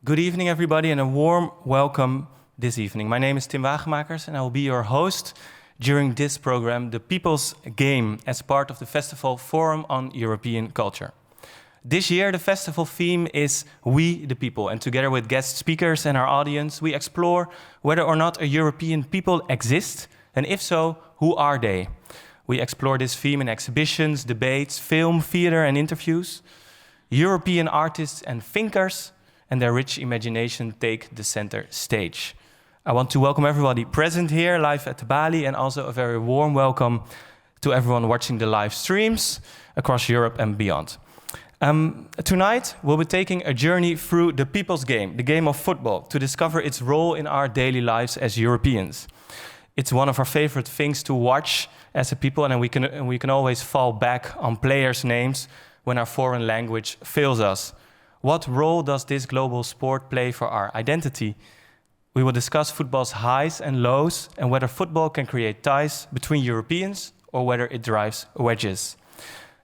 Good evening, everybody, and a warm welcome this evening. My name is Tim Wagemakers, and I will be your host during this program, The People's Game, as part of the festival Forum on European Culture. This year, the festival theme is We the People, and together with guest speakers and our audience, we explore whether or not a European people exist, and if so, who are they? We explore this theme in exhibitions, debates, film, theater, and interviews. European artists and thinkers and their rich imagination take the center stage. I want to welcome everybody present here live at the Bali, and also a very warm welcome to everyone watching the live streams across Europe and beyond. Tonight, we'll be taking a journey through the people's game, the game of football, to discover its role in our daily lives as Europeans. It's one of our favorite things to watch as a people, and we can always fall back on players' names when our foreign language fails us. What role does this global sport play for our identity? We will discuss football's highs and lows and whether football can create ties between Europeans or whether it drives wedges.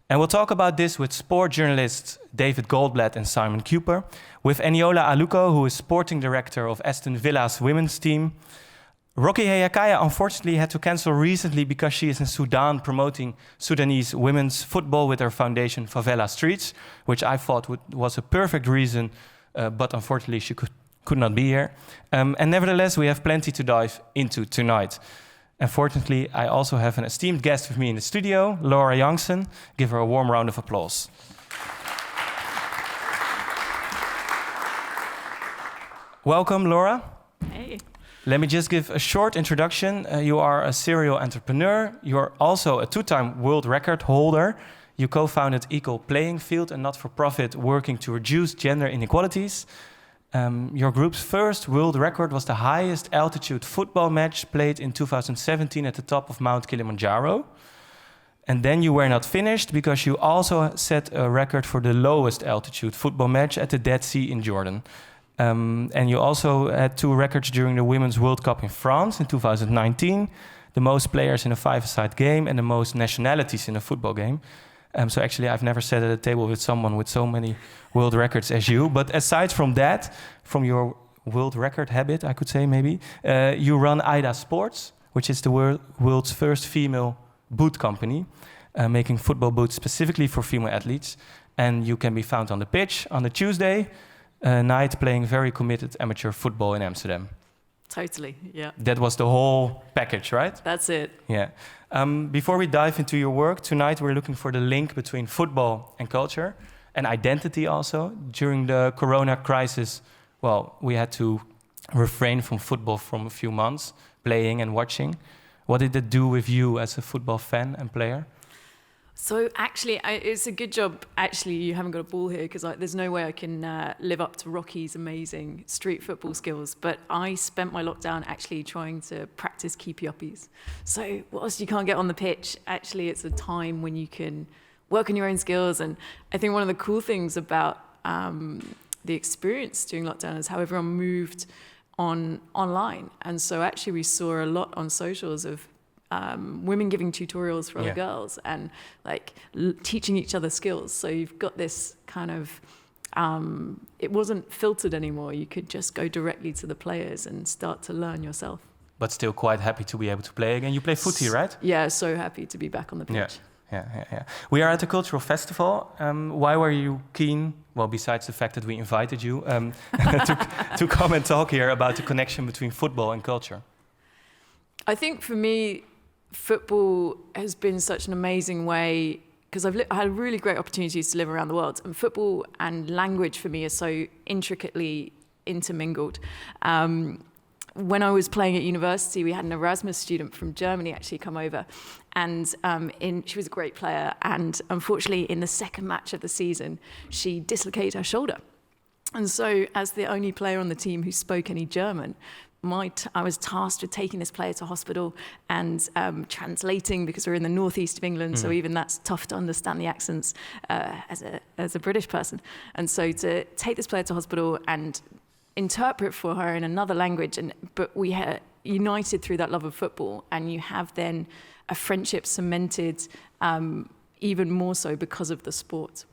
And we'll talk about this with sport journalists David Goldblatt and Simon Kuper, with Eniola Aluko, who is sporting director of Aston Villa's women's team. Rocky Hehakaija unfortunately had to cancel recently because she is in Sudan promoting Sudanese women's football with her foundation Favela Streets, which I thought was a perfect reason, but unfortunately she could not be here. And nevertheless, we have plenty to dive into tonight. Unfortunately, I also have an esteemed guest with me in the studio, Laura Jansen. Give her a warm round of applause. Welcome, Laura. Hey. Let me just give a short introduction. You are a serial entrepreneur. You're also a two-time world record holder. You co-founded Equal Playing Field, a not-for-profit working to reduce gender inequalities. Your group's first world record was the highest altitude football match played in 2017 at the top of Mount Kilimanjaro. And then you were not finished because you also set a record for the lowest altitude football match at the Dead Sea in Jordan. And you also had two records during the Women's World Cup in France in 2019, the most players in a five-a-side game and the most nationalities in a football game. So actually, I've never sat at a table with someone with so many world records as you. But aside from that, from your world record habit, I could say maybe, you run AIDA Sports, which is the world's first female boot company, making football boots specifically for female athletes. And you can be found on the pitch on a Tuesday night playing very committed amateur football in Amsterdam. Totally, yeah. That was the whole package, right? That's it. Yeah. Before we dive into your work, tonight we're looking for the link between football and culture and identity also. During the corona crisis, well, we had to refrain from football from a few months, playing and watching. What did it do with you as a football fan and player? So actually, it's a good job, actually, you haven't got a ball here, because there's no way I can live up to Rocky's amazing street football skills. But I spent my lockdown actually trying to practice keepy-uppies. So whilst you can't get on the pitch, actually it's a time when you can work on your own skills. And I think one of the cool things about the experience during lockdown is how everyone moved online. And so actually we saw a lot on socials of women giving tutorials for other girls and like teaching each other skills. So you've got this kind of, it wasn't filtered anymore. You could just go directly to the players and start to learn yourself. But still quite happy to be able to play again. You play footy, right? Yeah, so happy to be back on the pitch. Yeah. We are at a cultural festival. Why were you keen, well, besides the fact that we invited you, to come and talk here about the connection between football and culture? I think for me, football has been such an amazing way, because I had really great opportunities to live around the world, and football and language for me are so intricately intermingled. When I was playing at university, we had an Erasmus student from Germany actually come over, and she was a great player, and unfortunately in the second match of the season, she dislocated her shoulder. And so as the only player on the team who spoke any German, I was tasked with taking this player to hospital and translating, because we're in the northeast of England, so even that's tough to understand the accents as a British person. And so to take this player to hospital and interpret for her in another language, but we had united through that love of football, and you have then a friendship cemented even more so because of the sport.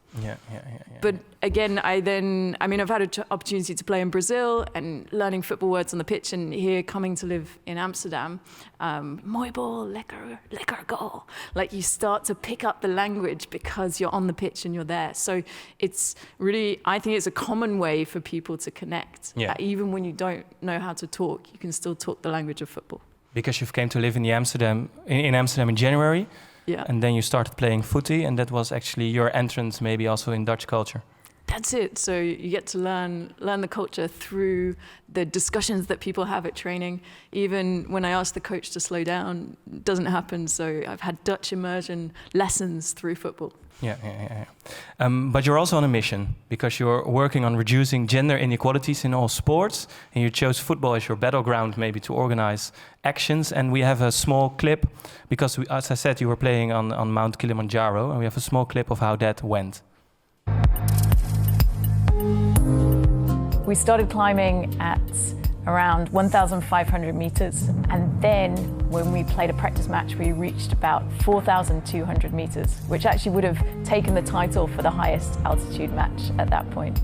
But again, I've had an opportunity to play in Brazil and learning football words on the pitch, and here coming to live in Amsterdam, mooi bal, lekker goal. Like you start to pick up the language because you're on the pitch and you're there. So it's really, I think it's a common way for people to connect. Even when you don't know how to talk, you can still talk the language of football. Because you've came to live in Amsterdam in January. Yeah. And then you started playing footy, and that was actually your entrance maybe also in Dutch culture. That's it. So you get to learn the culture through the discussions that people have at training. Even when I ask the coach to slow down, it doesn't happen. So I've had Dutch immersion lessons through football. But you're also on a mission because you're working on reducing gender inequalities in all sports, and you chose football as your battleground maybe to organize actions. And we have a small clip because, as I said, you were playing on Mount Kilimanjaro, and we have a small clip of how that went. We started climbing at around 1,500 meters, and then when we played a practice match we reached about 4,200 meters, which actually would have taken the title for the highest altitude match at that point.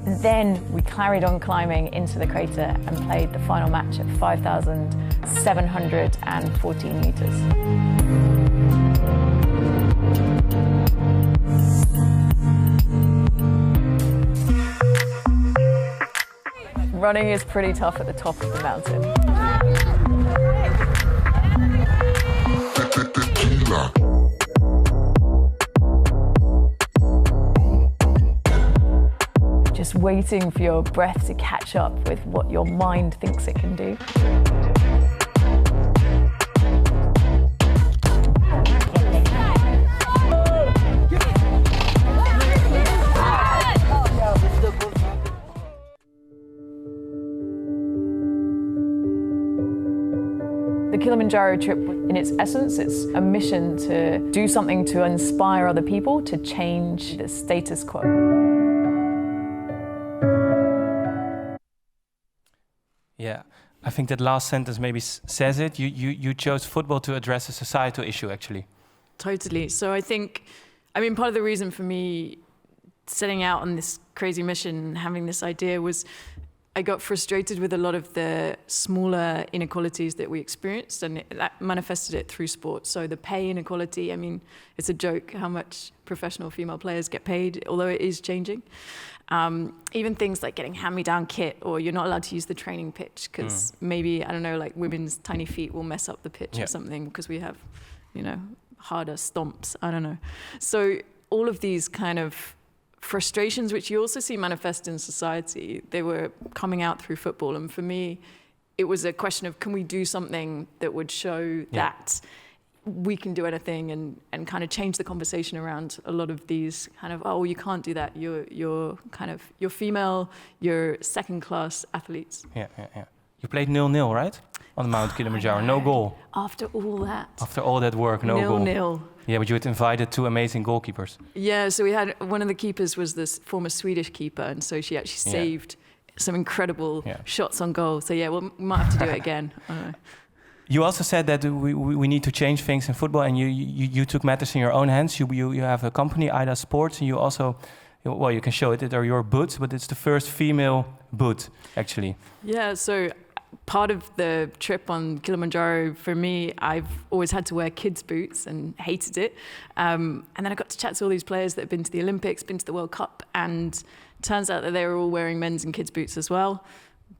And then we carried on climbing into the crater and played the final match at 5,714 meters. Running is pretty tough at the top of the mountain. Just waiting for your breath to catch up with what your mind thinks it can do. The Kilimanjaro trip, in its essence, it's a mission to do something to inspire other people to change the status quo. Yeah, I think that last sentence maybe says it. You chose football to address a societal issue, actually. Totally. So I think, part of the reason for me setting out on this crazy mission, having this idea, was I got frustrated with a lot of the smaller inequalities that we experienced, and that manifested it through sport. So the pay inequality, it's a joke how much professional female players get paid, although it is changing. Even things like getting hand-me-down kit, or you're not allowed to use the training pitch because maybe, women's tiny feet will mess up the pitch or something because we have, harder stomps. I don't know. So all of these kind of frustrations, which you also see manifest in society, they were coming out through football. And for me, it was a question of, can we do something that would show that we can do anything, and kind of change the conversation around a lot of these kind of, oh, you can't do that. You're female, you're second-class athletes. Yeah. You played 0-0, right? On Mount Kilimanjaro, no goal. After all that. After all that work, no goal. 0-0. Yeah, but you had invited two amazing goalkeepers. Yeah, so we had, one of the keepers was this former Swedish keeper, and so she actually saved some incredible shots on goal. So we might have to do it again. I don't know. You also said that we need to change things in football, and you took matters in your own hands. You have a company, Ida Sports, and you also, well, you can show it. They're your boots, but it's the first female boot, actually. Yeah, so part of the trip on Kilimanjaro, for me, I've always had to wear kids' boots and hated it. And then I got to chat to all these players that have been to the Olympics, been to the World Cup, and turns out that they were all wearing men's and kids' boots as well.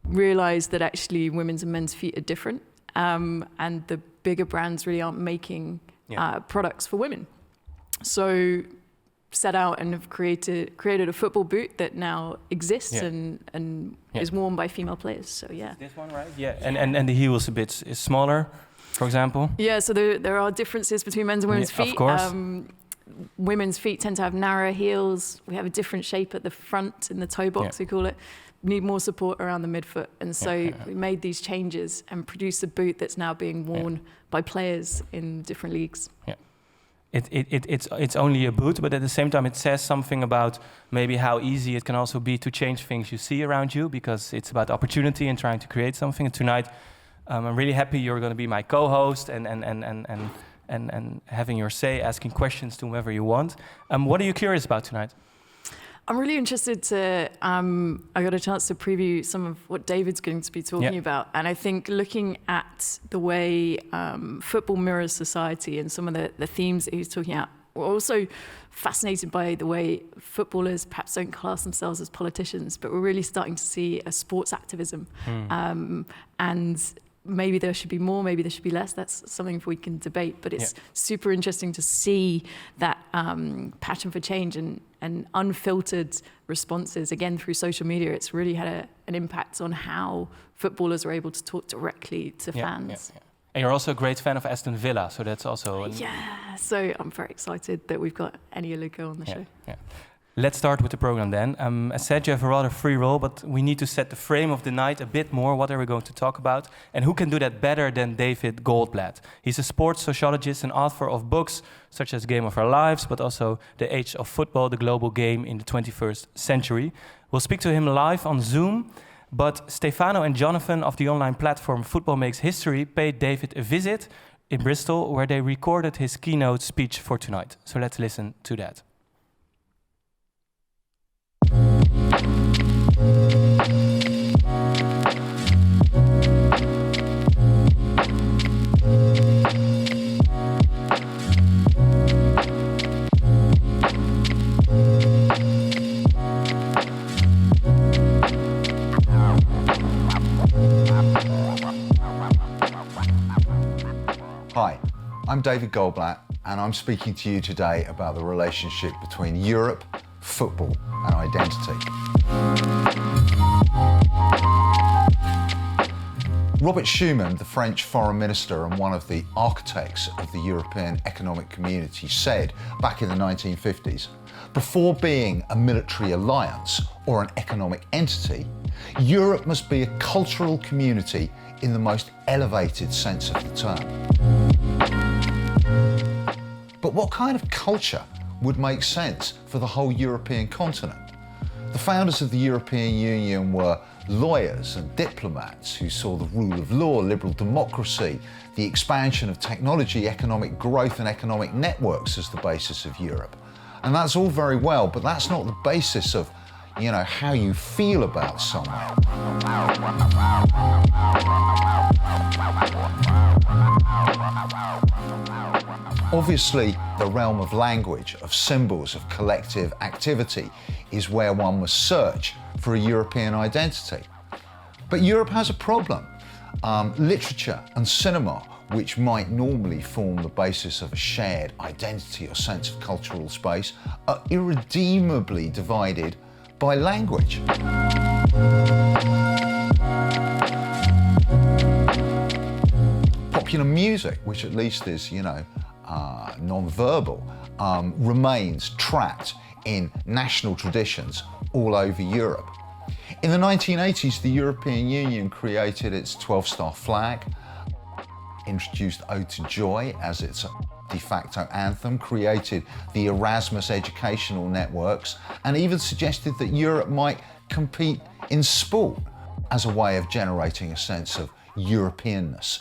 Realised that actually women's and men's feet are different. And the bigger brands really aren't making products for women. So set out and have created a football boot that now exists and is worn by female players. So this one, right? Yeah, and the heel is is smaller, for example. Yeah, so there are differences between men's and women's feet. Of course. Women's feet tend to have narrower heels. We have a different shape at the front in the toe box, we call it. Need more support around the midfoot, and so we made these changes and produced a boot that's now being worn by players in different leagues. Yeah. It's only a boot, but at the same time it says something about maybe how easy it can also be to change things you see around you, because it's about opportunity and trying to create something. And tonight, I'm really happy you're going to be my co-host and having your say, asking questions to whomever you want. What are you curious about tonight? I'm really interested to, I got a chance to preview some of what David's going to be talking about. And I think looking at the way football mirrors society and some of the themes that he's talking about, we're also fascinated by the way footballers perhaps don't class themselves as politicians, but we're really starting to see a sports activism. And maybe there should be more, maybe there should be less. That's something we can debate, but it's super interesting to see that passion for change and unfiltered responses, again, through social media. It's really had an impact on how footballers are able to talk directly to fans. And you're also a great fan of Aston Villa, so that's also... So I'm very excited that we've got Eniola Aluko on the show. Let's start with the program then. As said, you have a rather free role, but we need to set the frame of the night a bit more. What are we going to talk about? And who can do that better than David Goldblatt? He's a sports sociologist and author of books such as Game of Our Lives, but also The Age of Football, the global game in the 21st century. We'll speak to him live on Zoom, but Stefano and Jonathan of the online platform Football Makes History paid David a visit in Bristol, where they recorded his keynote speech for tonight. So let's listen to that. Hi, I'm David Goldblatt, and I'm speaking to you today about the relationship between Europe, football, and identity. Robert Schuman, the French foreign minister and one of the architects of the European Economic Community, said back in the 1950s, before being a military alliance or an economic entity, Europe must be a cultural community in the most elevated sense of the term. But what kind of culture would make sense for the whole European continent? The founders of the European Union were lawyers and diplomats who saw the rule of law, liberal democracy, the expansion of technology, economic growth and economic networks as the basis of Europe. And that's all very well, but that's not the basis of, how you feel about somewhere. Obviously, the realm of language, of symbols, of collective activity is where one must search for a European identity. But Europe has a problem. Literature and cinema, which might normally form the basis of a shared identity or sense of cultural space, are irredeemably divided by language. Popular music, which at least is, non-verbal, remains trapped in national traditions all over Europe. In the 1980s, the European Union created its 12-star flag, introduced Ode to Joy as its de facto anthem, created the Erasmus educational networks, and even suggested that Europe might compete in sport as a way of generating a sense of Europeanness.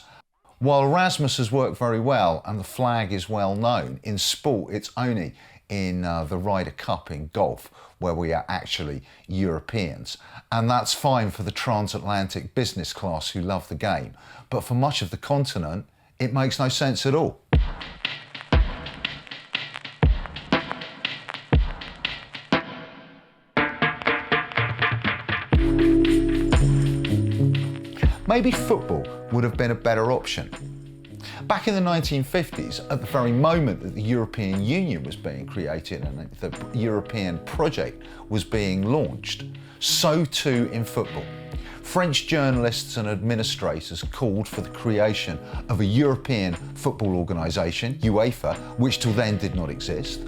While Erasmus has worked very well and the flag is well known, in sport it's only in the Ryder Cup in golf where we are actually Europeans. And that's fine for the transatlantic business class who love the game, but for much of the continent it makes no sense at all. Maybe football would have been a better option. Back in the 1950s, at the very moment that the European Union was being created and the European project was being launched, so too in football. French journalists and administrators called for the creation of a European football organisation, UEFA, which till then did not exist.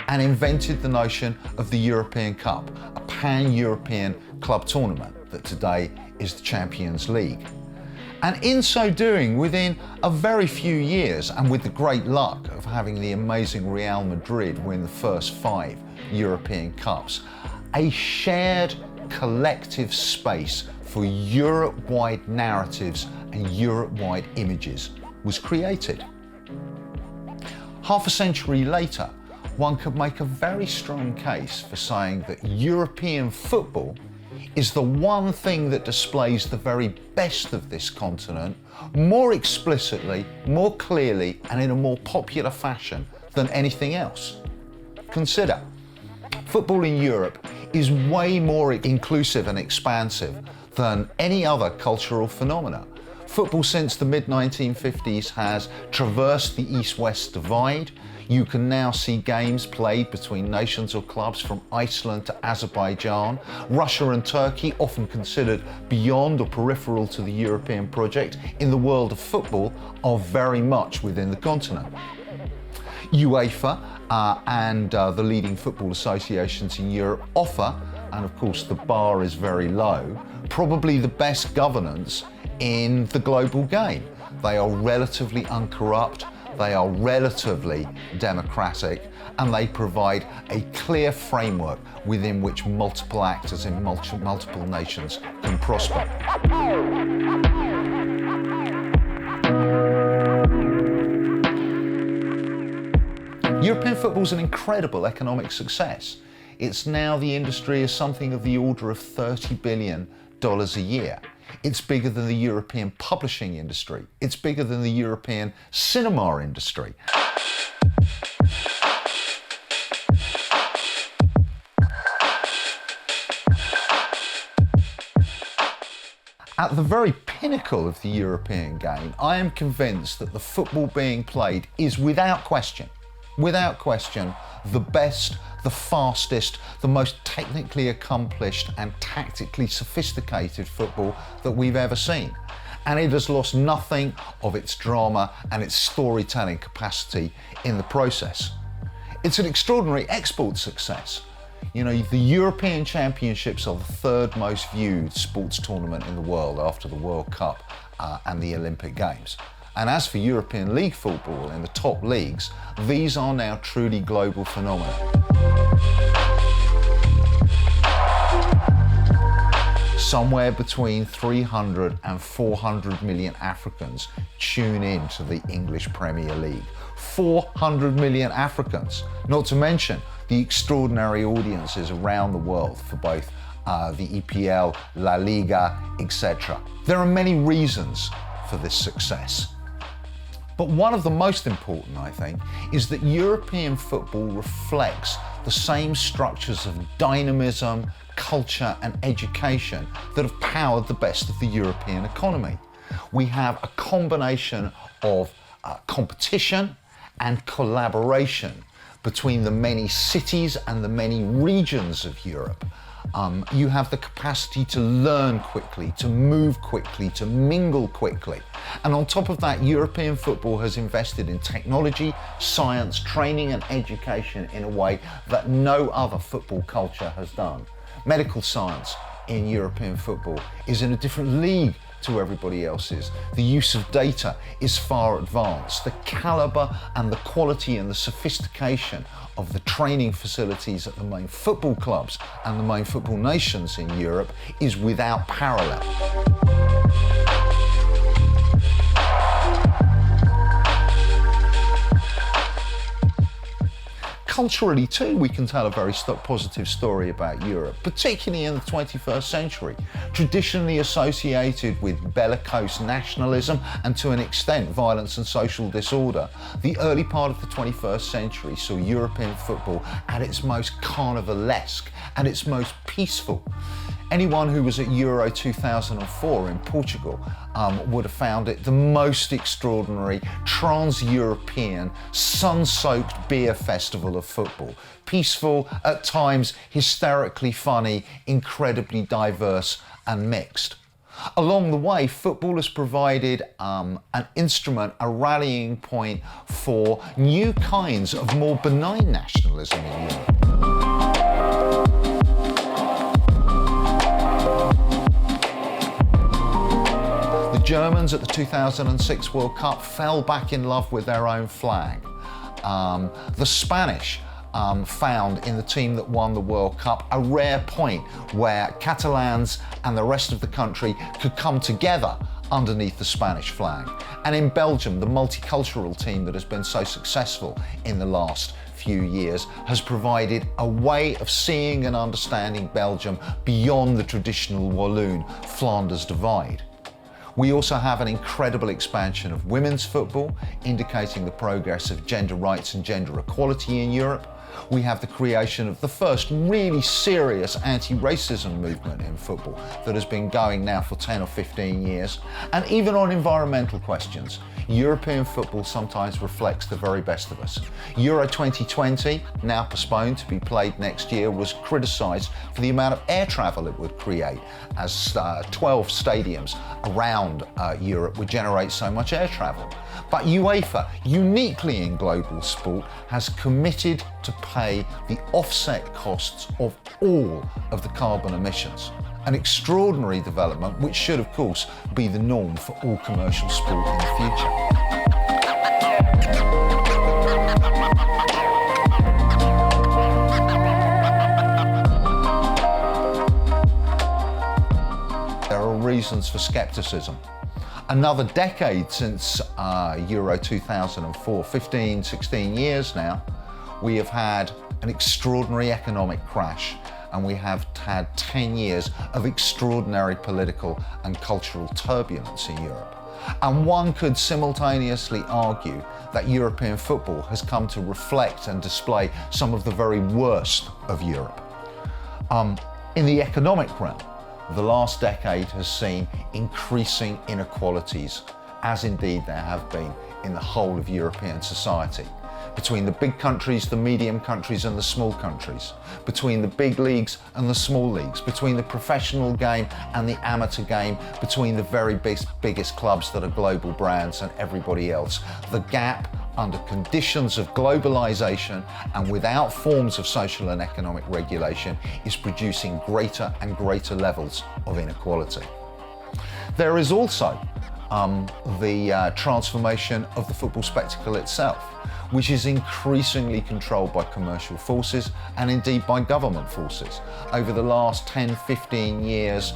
And invented the notion of the European Cup, a pan-European club tournament that today is the Champions League. And in so doing, within a very few years, and with the great luck of having the amazing Real Madrid win the first 5 European Cups, a shared collective space for Europe-wide narratives and Europe-wide images was created. Half a century later, one could make a very strong case for saying that European football is the one thing that displays the very best of this continent more explicitly, more clearly, and in a more popular fashion than anything else. Consider, football in Europe is way more inclusive and expansive than any other cultural phenomena. Football since the mid-1950s has traversed the East-West divide. You can now see games played between nations or clubs from Iceland to Azerbaijan. Russia and Turkey, often considered beyond or peripheral to the European project, in the world of football are very much within the continent. UEFA and the leading football associations in Europe offer, and of course the bar is very low, probably the best governance in the global game. They are relatively uncorrupt, they are relatively democratic, and they provide a clear framework within which multiple actors in multiple nations can prosper. European football is an incredible economic success. It's now the industry is something of the order of $30 billion a year. It's bigger than the European publishing industry. It's bigger than the European cinema industry. At the very pinnacle of the European game, I am convinced that the football being played is without question, the best, the fastest, the most technically accomplished and tactically sophisticated football that we've ever seen. And it has lost nothing of its drama and its storytelling capacity in the process. It's an extraordinary export success. You know, the European Championships are the third most viewed sports tournament in the world after the World Cup and the Olympic Games. And as for European League football in the top leagues, these are now truly global phenomena. Somewhere between 300 and 400 million Africans tune in to the English Premier League. 400 million Africans, not to mention the extraordinary audiences around the world for both the EPL, La Liga, etc. There are many reasons for this success. But one of the most important, I think, is that European football reflects the same structures of dynamism, culture and education that have powered the best of the European economy. We have a combination of competition and collaboration between the many cities and the many regions of Europe. You have the capacity to learn quickly, to move quickly, to mingle quickly. And on top of that, European football has invested in technology, science, training and education in a way that no other football culture has done. Medical science in European football is in a different league to everybody else's. The use of data is far advanced. The caliber and the quality and the sophistication of the training facilities at the main football clubs and the main football nations in Europe is without parallel. Culturally too, we can tell a very positive story about Europe, particularly in the 21st century. Traditionally associated with bellicose nationalism and to an extent violence and social disorder, the early part of the 21st century saw European football at its most carnivalesque, at its most peaceful. Anyone who was at Euro 2004 in Portugal would have found it the most extraordinary trans-European, sun-soaked beer festival of football. Peaceful, at times hysterically funny, incredibly diverse and mixed. Along the way, football has provided an instrument, a rallying point for new kinds of more benign nationalism in Europe. The Germans at the 2006 World Cup fell back in love with their own flag. The Spanish found in the team that won the World Cup a rare point where Catalans and the rest of the country could come together underneath the Spanish flag. And in Belgium, the multicultural team that has been so successful in the last few years has provided a way of seeing and understanding Belgium beyond the traditional Walloon Flanders divide. We also have an incredible expansion of women's football, indicating the progress of gender rights and gender equality in Europe. We have the creation of the first really serious anti-racism movement in football that has been going now for 10 or 15 years. And even on environmental questions, European football sometimes reflects the very best of us. Euro 2020, now postponed to be played next year, was criticised for the amount of air travel it would create, as 12 stadiums around Europe would generate so much air travel. But UEFA, uniquely in global sport, has committed to pay the offset costs of all of the carbon emissions. An extraordinary development which should, of course, be the norm for all commercial sport in the future. There are reasons for scepticism. Another decade since Euro 2004, 15, 16 years now, we have had an extraordinary economic crash, and we have had 10 years of extraordinary political and cultural turbulence in Europe. And one could simultaneously argue that European football has come to reflect and display some of the very worst of Europe. In the economic realm, the last decade has seen increasing inequalities, as indeed there have been in the whole of European society, between the big countries, the medium countries and the small countries, between the big leagues and the small leagues, between the professional game and the amateur game, between the very biggest clubs that are global brands and everybody else. The gap, under conditions of globalization and without forms of social and economic regulation, is producing greater and greater levels of inequality. There is also the transformation of the football spectacle itself, which is increasingly controlled by commercial forces and indeed by government forces. Over the last 10, 15 years,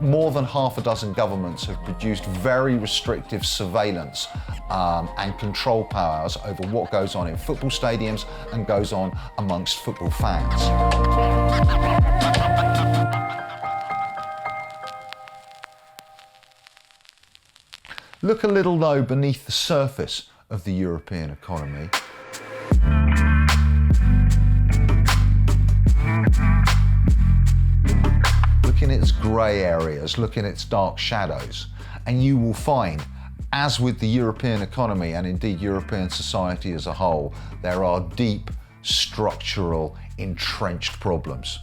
more than half a dozen governments have produced very restrictive surveillance and control powers over what goes on in football stadiums and goes on amongst football fans. Look a little though beneath the surface of the European economy. Look in its grey areas, look in its dark shadows, and you will find, as with the European economy and indeed European society as a whole, there are deep, structural, entrenched problems.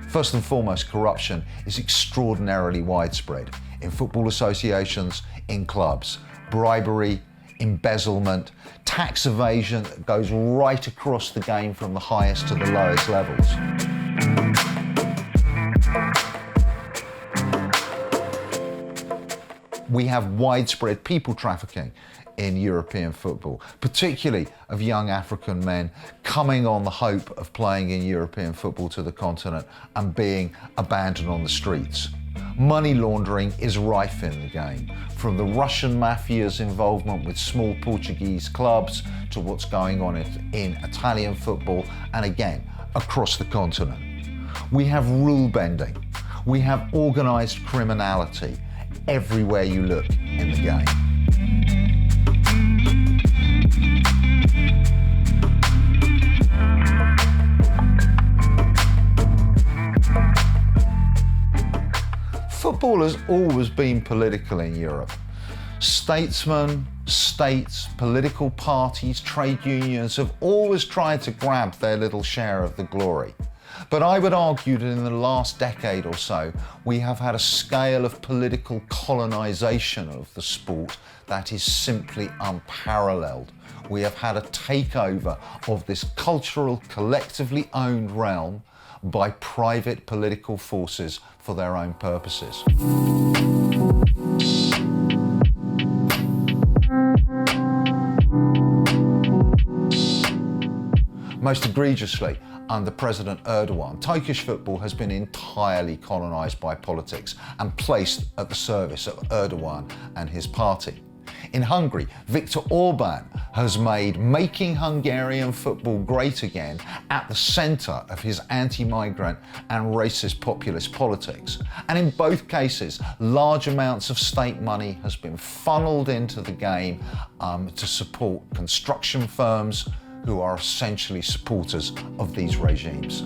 First and foremost, corruption is extraordinarily widespread in football associations, in clubs. Bribery, embezzlement, tax evasion that goes right across the game from the highest to the lowest levels. We have widespread people trafficking in European football, particularly of young African men coming on the hope of playing in European football to the continent and being abandoned on the streets. Money laundering is rife in the game, from the Russian mafia's involvement with small Portuguese clubs to what's going on in Italian football and again across the continent. We have rule bending, we have organised criminality everywhere you look in the game. Football has always been political in Europe. Statesmen, states, political parties, trade unions have always tried to grab their little share of the glory. But I would argue that in the last decade or so, we have had a scale of political colonisation of the sport that is simply unparalleled. We have had a takeover of this cultural, collectively owned realm by private political forces for their own purposes. Most egregiously, under President Erdogan, Turkish football has been entirely colonised by politics and placed at the service of Erdogan and his party. In Hungary, Viktor Orban has made making Hungarian football great again at the centre of his anti-migrant and racist populist politics. And in both cases, large amounts of state money has been funneled into the game to support construction firms who are essentially supporters of these regimes.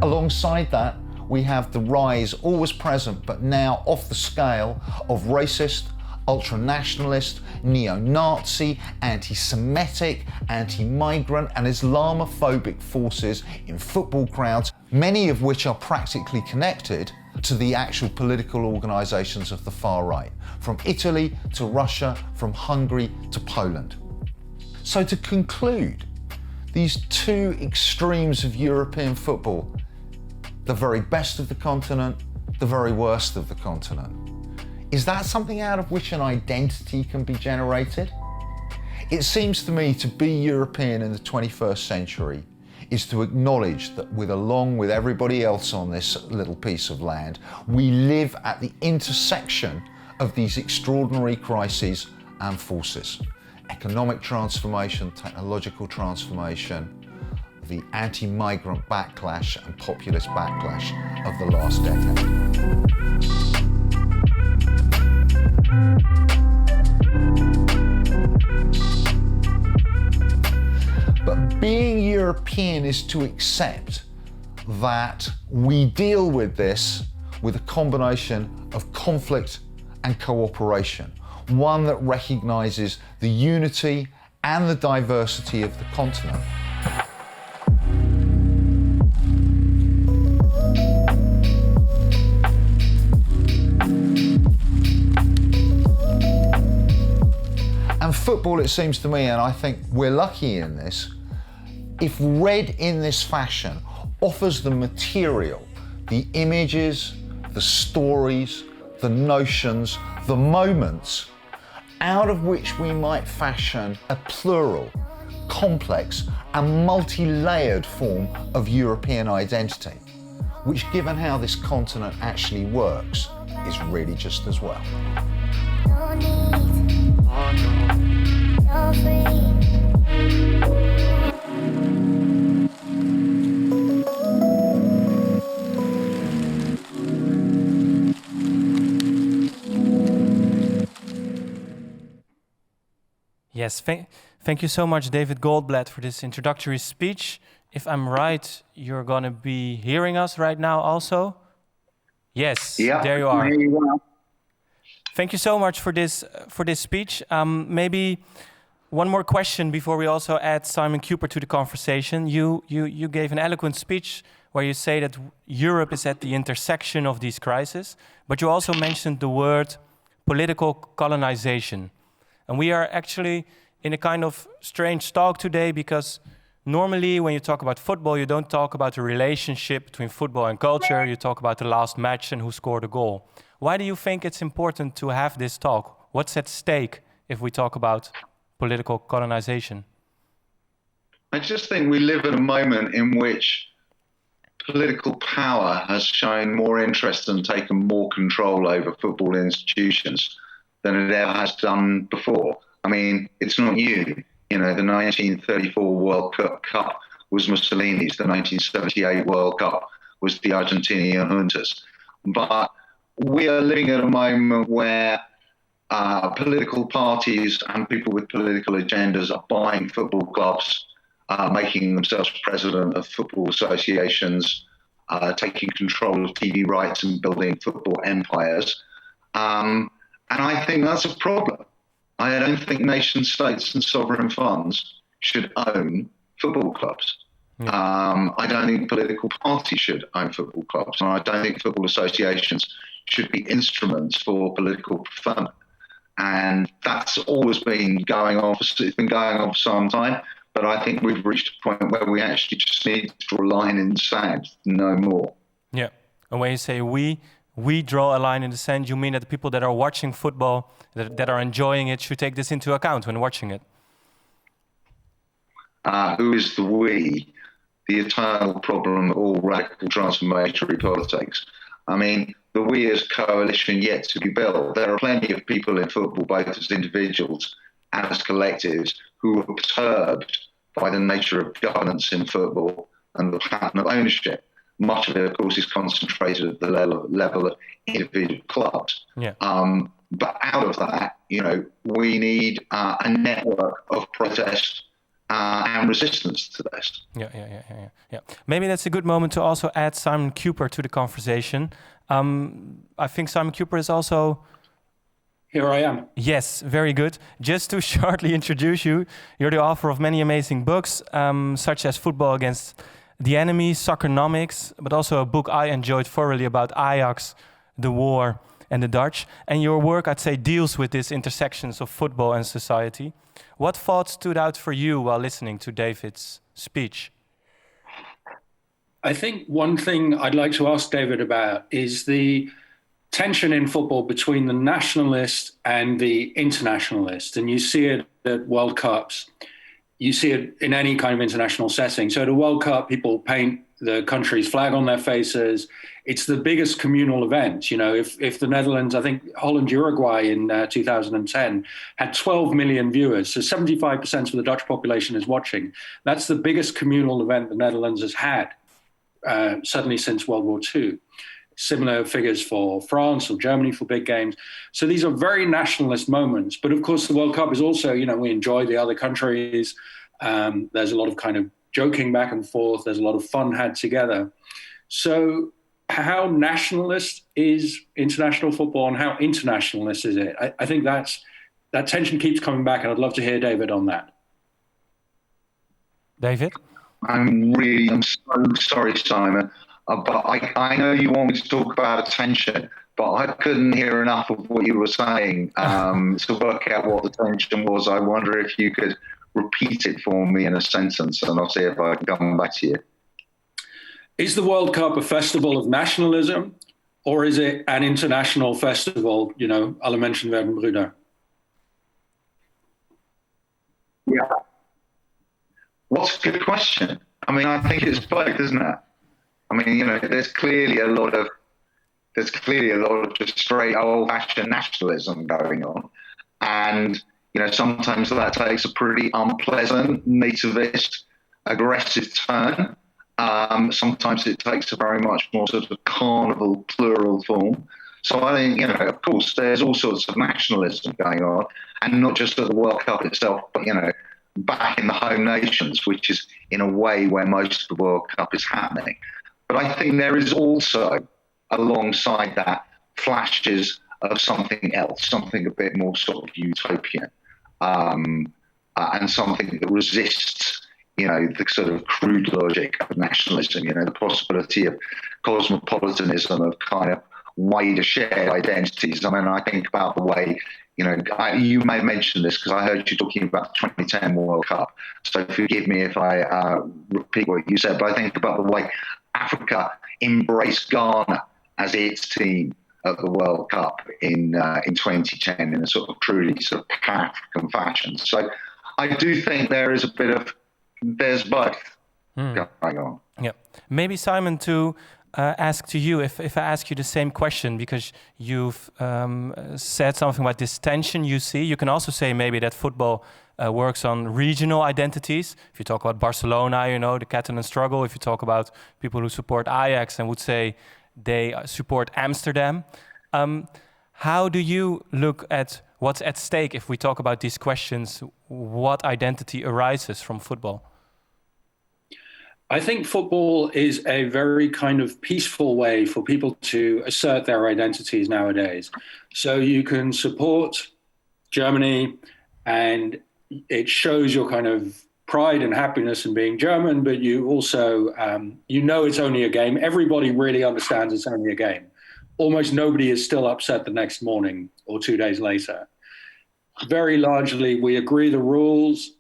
Alongside that, we have the rise, always present but now off the scale, of racist, ultranationalist, neo-Nazi, anti-Semitic, anti-migrant and Islamophobic forces in football crowds, many of which are practically connected to the actual political organisations of the far right, from Italy to Russia, from Hungary to Poland. So to conclude, these two extremes of European football, the very best of the continent, the very worst of the continent. Is that something out of which an identity can be generated? It seems to me to be European in the 21st century is to acknowledge that along with everybody else on this little piece of land, we live at the intersection of these extraordinary crises and forces. Economic transformation, technological transformation, the anti-migrant backlash and populist backlash of the last decade. But being European is to accept that we deal with this with a combination of conflict and cooperation, one that recognises the unity and the diversity of the continent. And football, it seems to me, and I think we're lucky in this, if read in this fashion, offers the material, the images, the stories, the notions, the moments, out of which we might fashion a plural, complex and multi-layered form of European identity, which, given how this continent actually works, is really just as well. Yes, thank you so much, David Goldblatt, for this introductory speech. If I'm right, you're going to be hearing us right now also? Yes, yeah, there you are. There you are. Thank you so much for this speech. Maybe one more question before we also add Simon Kuper to the conversation. You gave an eloquent speech where you say that Europe is at the intersection of these crises, but you also mentioned the word political colonization. And we are actually in a kind of strange talk today because normally when you talk about football, you don't talk about the relationship between football and culture. You talk about the last match and who scored a goal. Why do you think it's important to have this talk? What's at stake if we talk about political colonization? I just think we live at a moment in which political power has shown more interest and taken more control over football institutions than it ever has done before. I mean, it's not you. You know, the 1934 World Cup was Mussolini's. The 1978 World Cup was the Argentinian juntas. But we are living at a moment where political parties and people with political agendas are buying football clubs, making themselves president of football associations, taking control of TV rights and building football empires. And I think that's a problem. I don't think nation states and sovereign funds should own football clubs. I don't think political parties should own football clubs. And I don't think football associations should be instruments for political preferment. And that's always been going on. It's been going on for some time. But I think we've reached a point where we actually just need to draw a line in the sand, no more. Yeah. And when you say we, we draw a line in the sand, you mean that the people that are watching football, that are enjoying it, should take this into account when watching it? Who is the we? The eternal problem of all radical transformatory politics. I mean, the we as coalition yet to be built. There are plenty of people in football, both as individuals and as collectives, who are perturbed by the nature of governance in football and the pattern of ownership. Much of it, of course, is concentrated at the level of individual clubs. Yeah. But out of that, we need a network of protest and resistance to this. Yeah. Maybe that's a good moment to also add Simon Kuper to the conversation. I think Simon Kuper is also... Here I am. Yes, very good. Just to shortly introduce you, you're the author of many amazing books, such as Football Against the Enemy, Soccernomics, but also a book I enjoyed thoroughly about Ajax, the war, and the Dutch. And your work, I'd say, deals with these intersections of football and society. What thoughts stood out for you while listening to David's speech? I think one thing I'd like to ask David about is the tension in football between the nationalist and the internationalist. And you see it at World Cups. You see it in any kind of international setting. So at a World Cup, people paint the country's flag on their faces. It's the biggest communal event. If the Netherlands, I think Holland, Uruguay in 2010 had 12 million viewers. So 75% of the Dutch population is watching. That's the biggest communal event the Netherlands has had, certainly since World War II. Similar figures for France or Germany for big games. So these are very nationalist moments. But of course, the World Cup is also, we enjoy the other countries. There's a lot of kind of joking back and forth. There's a lot of fun had together. So how nationalist is international football and how internationalist is it? I think that tension keeps coming back, and I'd love to hear David on that. David? I'm so sorry, Simon. But I know you want me to talk about attention, but I couldn't hear enough of what you were saying to work out what the tension was. I wonder if you could repeat it for me in a sentence, and I'll see if I can come back to you. Is the World Cup a festival of nationalism, or is it an international festival, alle Menschen werden Brüder? Yeah. What's a good question? I mean, I think it's both, isn't it? I mean, there's clearly a lot of just straight old-fashioned nationalism going on, and sometimes that takes a pretty unpleasant, nativist, aggressive turn. Sometimes it takes a very much more sort of carnival, plural form. So I think, of course, there's all sorts of nationalism going on, and not just at the World Cup itself, but back in the home nations, which is in a way where most of the World Cup is happening. But I think there is also, alongside that, flashes of something else, something a bit more sort of utopian, and something that resists, the sort of crude logic of nationalism, the possibility of cosmopolitanism, of kind of wider shared identities. I mean, I think about the way, you may have mentioned this because I heard you talking about the 2010 World Cup, so forgive me if I repeat what you said, but I think about the way Africa embraced Ghana as its team at the World Cup in 2010 in a sort of truly sort of Pan-African fashion. So I do think there's both going on. Yeah, maybe Simon, to ask to you, if I ask you the same question, because you've said something about this tension you see. You can also say maybe that football works on regional identities. If you talk about Barcelona, the Catalan struggle. If you talk about people who support Ajax and would say they support Amsterdam. How do you look at what's at stake if we talk about these questions? What identity arises from football? I think football is a very kind of peaceful way for people to assert their identities nowadays. So you can support Germany and it shows your kind of pride and happiness in being German, but you also, it's only a game. Everybody really understands it's only a game. Almost nobody is still upset the next morning or 2 days later. Very largely, we agree the rules.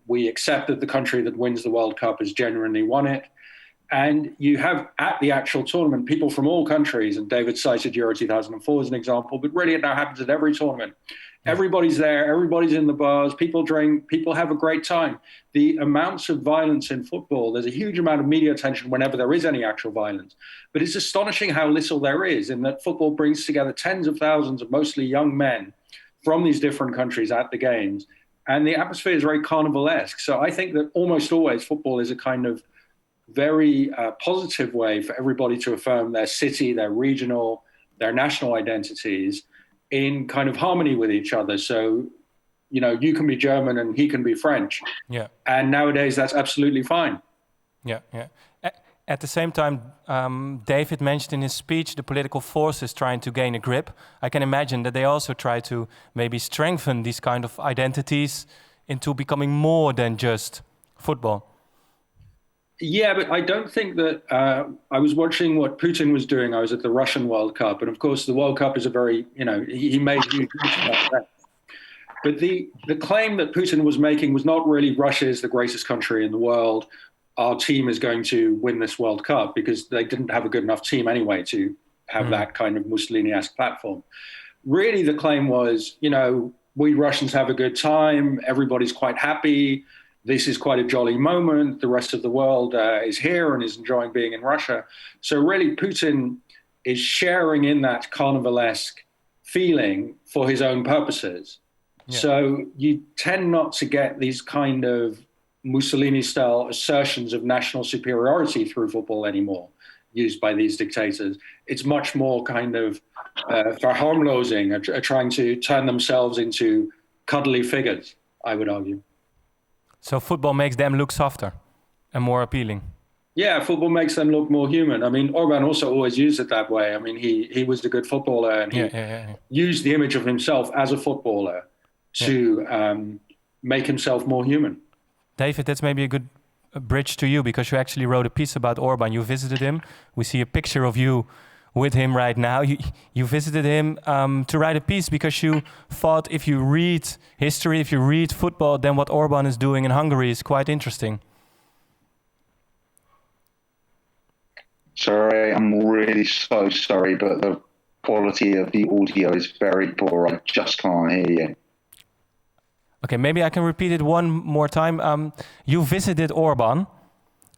We accept that the country that wins the World Cup has genuinely won it. And you have at the actual tournament people from all countries, and David cited Euro 2004 as an example, but really it now happens at every tournament. Everybody's there, everybody's in the bars, people drink, people have a great time. The amounts of violence in football, there's a huge amount of media attention whenever there is any actual violence. But it's astonishing how little there is, in that football brings together tens of thousands of mostly young men from these different countries at the games. And the atmosphere is very carnivalesque. So I think that almost always football is a kind of very positive way for everybody to affirm their city, their regional, their national identities in kind of harmony with each other. So, you know, you can be German and he can be French. Yeah. And nowadays that's absolutely fine. Yeah, yeah. At the same time, David mentioned in his speech the political forces trying to gain a grip. I can imagine that they also try to maybe strengthen these kind of identities into becoming more than just football. Yeah, but I don't think that I was watching what Putin was doing. I was at the Russian World Cup. And of course, the World Cup is a very, you know, he made huge use of that. But the claim that Putin was making was not really Russia is the greatest country in the world. Our team is going to win this World Cup, because they didn't have a good enough team anyway to have that kind of Mussolini-esque platform. Really, the claim was, you know, we Russians have a good time. Everybody's quite happy. This is quite a jolly moment. The rest of the world is here and is enjoying being in Russia. So really, Putin is sharing in that carnivalesque feeling for his own purposes. Yeah. So you tend not to get these kind of Mussolini-style assertions of national superiority through football anymore, used by these dictators. It's much more kind of verharmlosing, trying to turn themselves into cuddly figures, I would argue. So football makes them look softer and more appealing. Yeah, football makes them look more human. I mean, Orban also always used it that way. I mean, he was a good footballer, and he used the image of himself as a footballer to make himself more human. David, that's maybe a good bridge to you, because you actually wrote a piece about Orban. You visited him. We see a picture of you with him right now. You visited him to write a piece because you thought if you read history, if you read football, then what Orban is doing in Hungary is quite interesting. Sorry, I'm really so sorry, but the quality of the audio is very poor. I just can't hear you. Okay, maybe I can repeat it one more time. You visited Orban,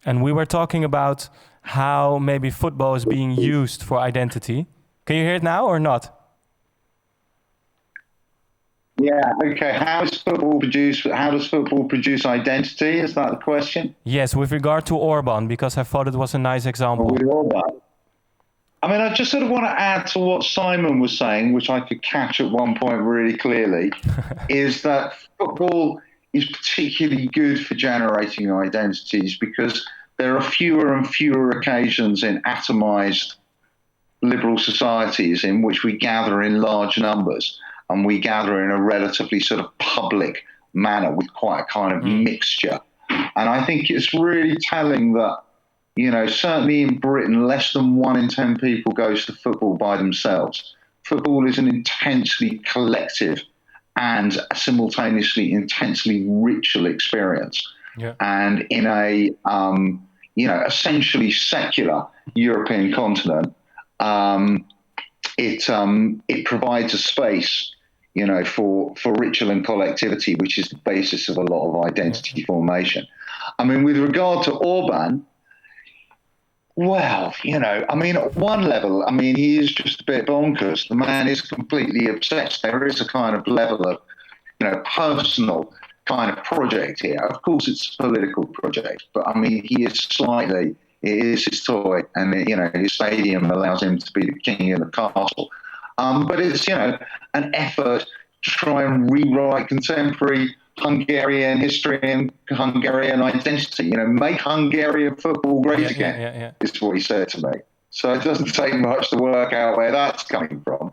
and we were talking about how maybe football is being used for identity. Can you hear it now or not? Yeah, okay. How does football produce identity? Is that the question? Yes, with regard to Orban, because I thought it was a nice example. With Orban. I mean, I just sort of want to add to what Simon was saying, which I could catch at one point really clearly, is that football is particularly good for generating identities, because there are fewer and fewer occasions in atomized liberal societies in which we gather in large numbers, and we gather in a relatively sort of public manner with quite a kind of mixture. And I think it's really telling that, you know, certainly in Britain, less than 1 in 10 people goes to football by themselves. Football is an intensely collective and simultaneously intensely ritual experience. Yeah. And in a, you know, essentially secular European continent, it provides a space, you know, for ritual and collectivity, which is the basis of a lot of identity formation. I mean, with regard to Orban, well, you know, I mean, at one level, I mean, he is just a bit bonkers. The man is completely obsessed. There is a kind of level of, you know, personal kind of project here. Of course, it's a political project, but I mean, it is his toy, and, you know, his stadium allows him to be the king of the castle. But it's, you know, an effort to try and rewrite contemporary Hungarian history and Hungarian identity. You know, make Hungarian football great again, is what he said to me. So it doesn't take much to work out where that's coming from.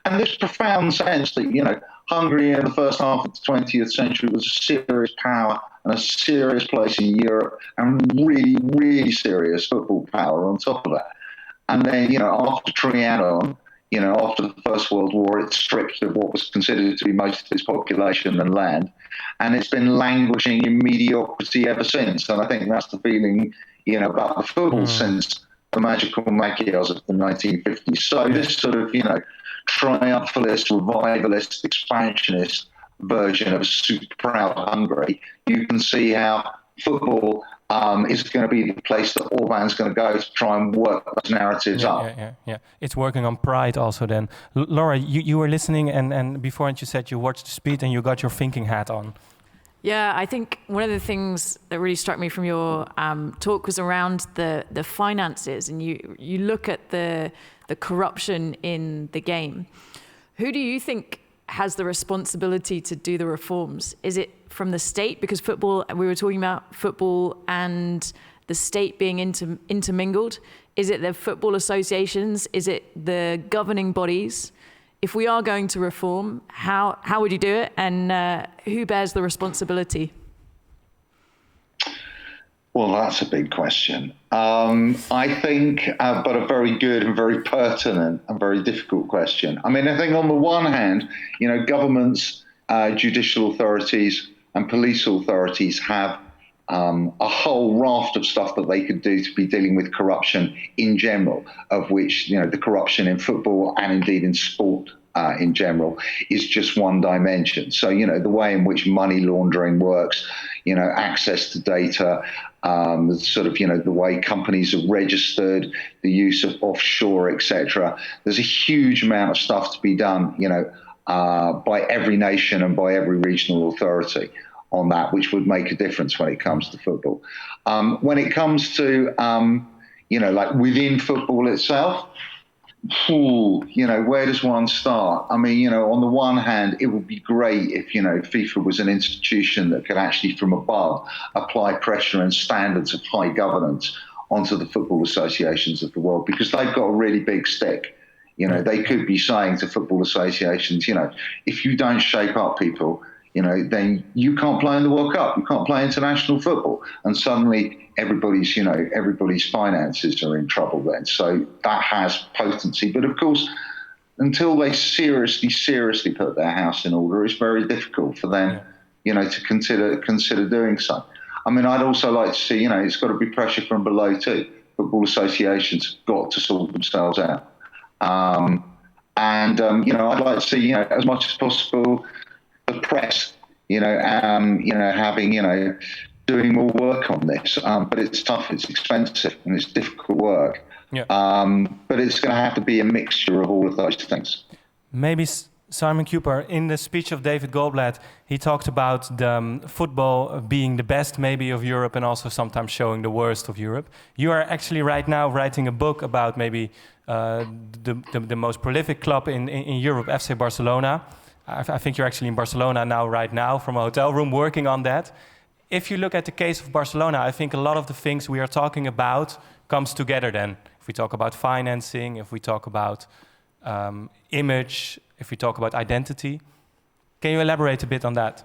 And this profound sense that, you know, Hungary in the first half of the 20th century was a serious power and a serious place in Europe, and really, really serious football power on top of that. And then, you know, after Trianon, you know, after the First World War, it stripped of what was considered to be most of its population and land. And it's been languishing in mediocrity ever since. And I think that's the feeling, about the football since the magical Magyars of the 1950s. So this sort of, triumphalist, revivalist, expansionist version of a super proud Hungary, you can see how football is going to be the place that Orban's going to go to try and work those narratives up. Yeah. It's working on pride also then. Laura, you were listening and before you said you watched the speech and you got your thinking hat on. Yeah, I think one of the things that really struck me from your talk was around the finances, and you look at the corruption in the game. Who do you think has the responsibility to do the reforms? Is it from the state? Because football, we were talking about football and the state being intermingled. Is it the football associations? Is it the governing bodies? If we are going to reform, how would you do it, and who bears the responsibility? Well, that's a big question. I think, but a very good and very pertinent and very difficult question. I mean, I think on the one hand, governments, judicial authorities and police authorities have a whole raft of stuff that they could do to be dealing with corruption in general, of which, the corruption in football and indeed in sport in general is just one dimension. So, the way in which money laundering works, access to data, sort of, the way companies are registered, the use of offshore, etc. There's a huge amount of stuff to be done, by every nation and by every regional authority on that, which would make a difference when it comes to football. When it comes to, like within football itself, where does one start? I mean, on the one hand, it would be great if, FIFA was an institution that could actually from above apply pressure and standards of high governance onto the football associations of the world, because they've got a really big stick. They could be saying to football associations, if you don't shape up people, then you can't play in the World Cup, you can't play international football. And suddenly everybody's finances are in trouble then. So that has potency. But of course, until they seriously put their house in order, it's very difficult for them, to consider doing so. I mean, I'd also like to see, it's got to be pressure from below too. Football associations have got to sort themselves out. I'd like to see, as much as possible, the press, having, doing more work on this. But it's tough, it's expensive, and it's difficult work. But it's going to have to be a mixture of all of those things. Maybe Simon Kuper, in the speech of David Goldblatt, he talked about the football being the best maybe of Europe and also sometimes showing the worst of Europe. You are actually right now writing a book about maybe the most prolific club in Europe, FC Barcelona. I think you're actually in Barcelona right now from a hotel room working on that. If you look at the case of Barcelona, I think a lot of the things we are talking about comes together then. If we talk about financing, if we talk about image, if we talk about identity. Can you elaborate a bit on that?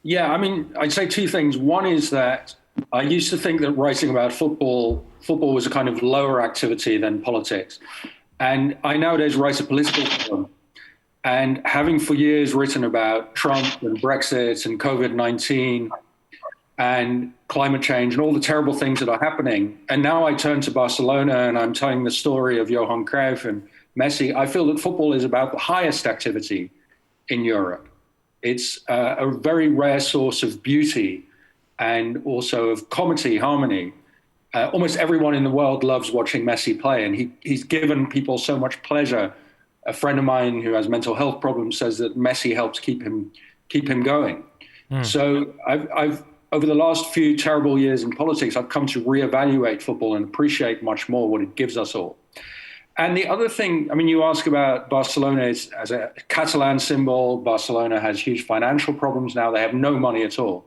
Yeah, I mean, I'd say two things. One is that I used to think that writing about football was a kind of lower activity than politics. And I nowadays write a political column. And having for years written about Trump and Brexit and COVID-19 and climate change and all the terrible things that are happening, and now I turn to Barcelona and I'm telling the story of Johan Cruyff and Messi, I feel that football is about the highest activity in Europe. It's a very rare source of beauty and also of comedy, harmony. Almost everyone in the world loves watching Messi play, and he's given people so much pleasure. A friend of mine who has mental health problems says that Messi helps keep him going. So I've over the last few terrible years in politics, I've come to reevaluate football and appreciate much more what it gives us all. And the other thing, I mean, you ask about Barcelona as a Catalan symbol. Barcelona has huge financial problems now. They have no money at all.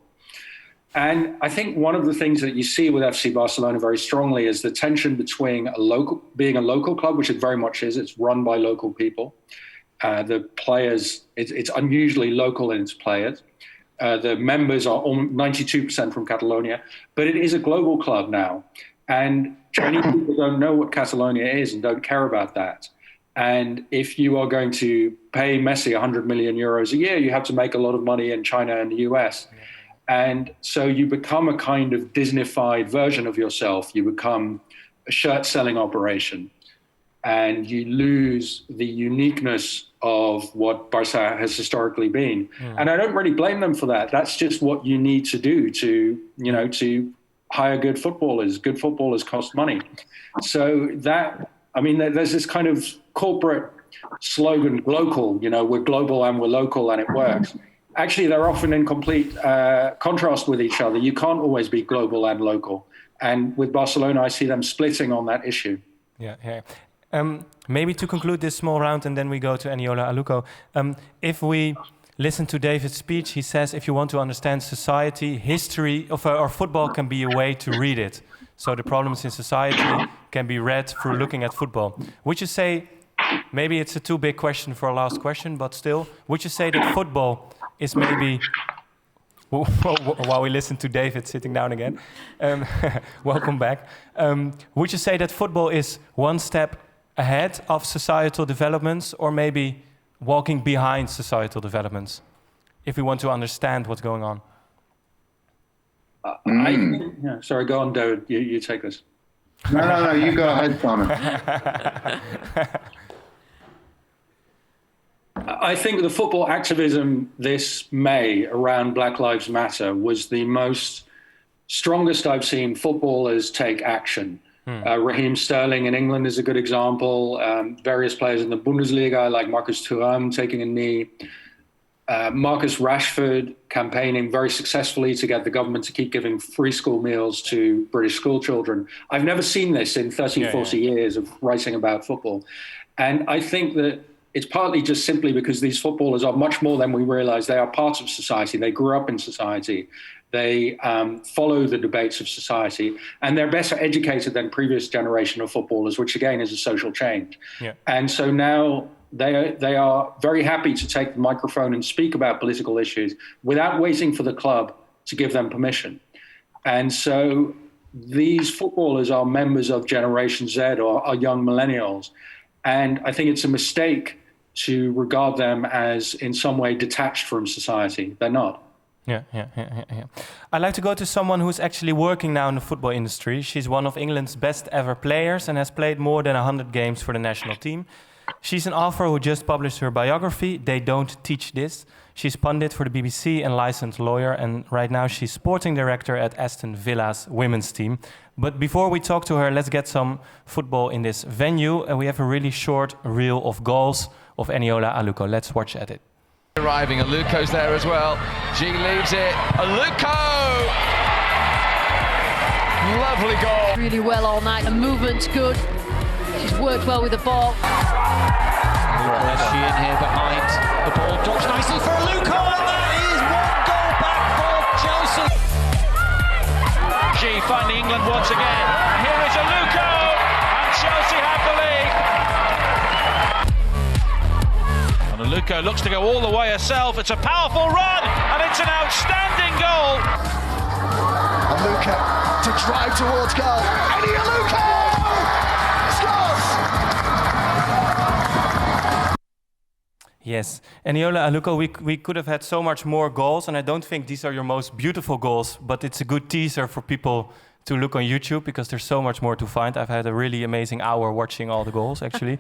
And I think one of the things that you see with FC Barcelona very strongly is the tension between being a local club, which it very much is. It's run by local people. The players, it's unusually local in its players. The members are 92% from Catalonia, but it is a global club now. And Chinese people don't know what Catalonia is and don't care about that. And if you are going to pay Messi 100 million euros a year, you have to make a lot of money in China and the US. And so you become a kind of Disney-fied version of yourself. You become a shirt-selling operation, and you lose the uniqueness of what Barça has historically been. And I don't really blame them for that. That's just what you need to do to hire good footballers. Good footballers cost money. So there's this kind of corporate slogan, local, we're global and we're local and it works. Actually, they're often in complete contrast with each other. You can't always be global and local. And with Barcelona, I see them splitting on that issue. Yeah. Maybe to conclude this small round, and then we go to Eniola Aluko. If we listen to David's speech, he says if you want to understand society, history or football can be a way to read it. So the problems in society can be read through looking at football. Would you say, maybe it's a too big question for a last question, but still, would you say that football is maybe, while we listen to David sitting down again, welcome back. Would you say that football is one step ahead of societal developments, or maybe walking behind societal developments, if we want to understand what's going on? Sorry, go on, David. You take this. No, you go ahead, Simon. I think the football activism this May around Black Lives Matter was the strongest I've seen footballers take action. Raheem Sterling in England is a good example. Various players in the Bundesliga, like Marcus Thuram taking a knee. Marcus Rashford campaigning very successfully to get the government to keep giving free school meals to British school children. I've never seen this in 40 years of writing about football. And I think that it's partly just simply because these footballers are much more than we realize. They are part of society. They grew up in society. They follow the debates of society, and they're better educated than previous generation of footballers, which again is a social change. Yeah. And so now they are very happy to take the microphone and speak about political issues without waiting for the club to give them permission. And so these footballers are members of Generation Z or are young millennials. And I think it's a mistake to regard them as in some way detached from society. They're not. Yeah. I'd like to go to someone who's actually working now in the football industry. She's one of England's best ever players and has played more than 100 games for the national team. She's an author who just published her biography, They Don't Teach This. She's pundit for the BBC and licensed lawyer, and right now she's sporting director at Aston Villa's women's team. But before we talk to her, let's get some football in this venue. And we have a really short reel of goals of Eniola Aluko. Let's watch at it. Arriving, Aluko's there as well. G leaves it. Aluko! Lovely goal. Really well all night. The movement's good. She's worked well with the ball. She in here behind. The ball drops nicely for Aluko, and that is one goal back for Chelsea. She finding England once again. Here is Aluko, and Chelsea have the lead. And Aluko looks to go all the way herself. It's a powerful run, and it's an outstanding goal. Aluko to drive towards goal. Eniola Aluko scores! Yes, Eniola Aluko, we could have had so much more goals, and I don't think these are your most beautiful goals, but it's a good teaser for people to look on YouTube because there's so much more to find. I've had a really amazing hour watching all the goals, actually.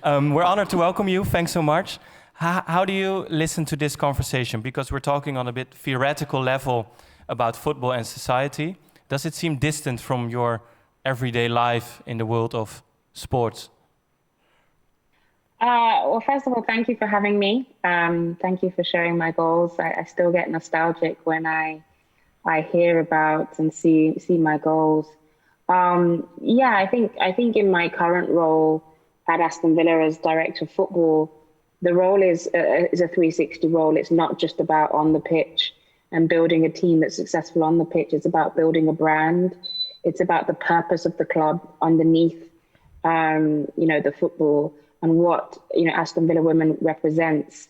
We're honored to welcome you. Thanks so much. How do you listen to this conversation? Because we're talking on a bit theoretical level about football and society. Does it seem distant from your everyday life in the world of sports? Well, first of all, thank you for having me. Thank you for sharing my goals. I still get nostalgic when I hear about and see my goals. I think in my current role at Aston Villa as director of football, the role is a 360 role. It's not just about on the pitch and building a team that's successful on the pitch. It's about building a brand. It's about the purpose of the club underneath, the football, and what Aston Villa Women represents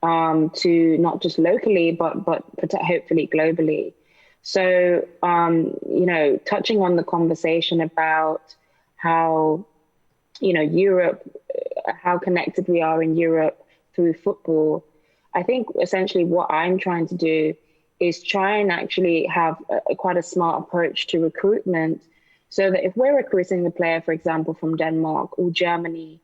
to not just locally but hopefully globally. So touching on the conversation about how Europe, how connected we are in Europe through football, I think essentially what I'm trying to do is try and actually have quite a smart approach to recruitment, so that if we're recruiting a player, for example, from Denmark or Germany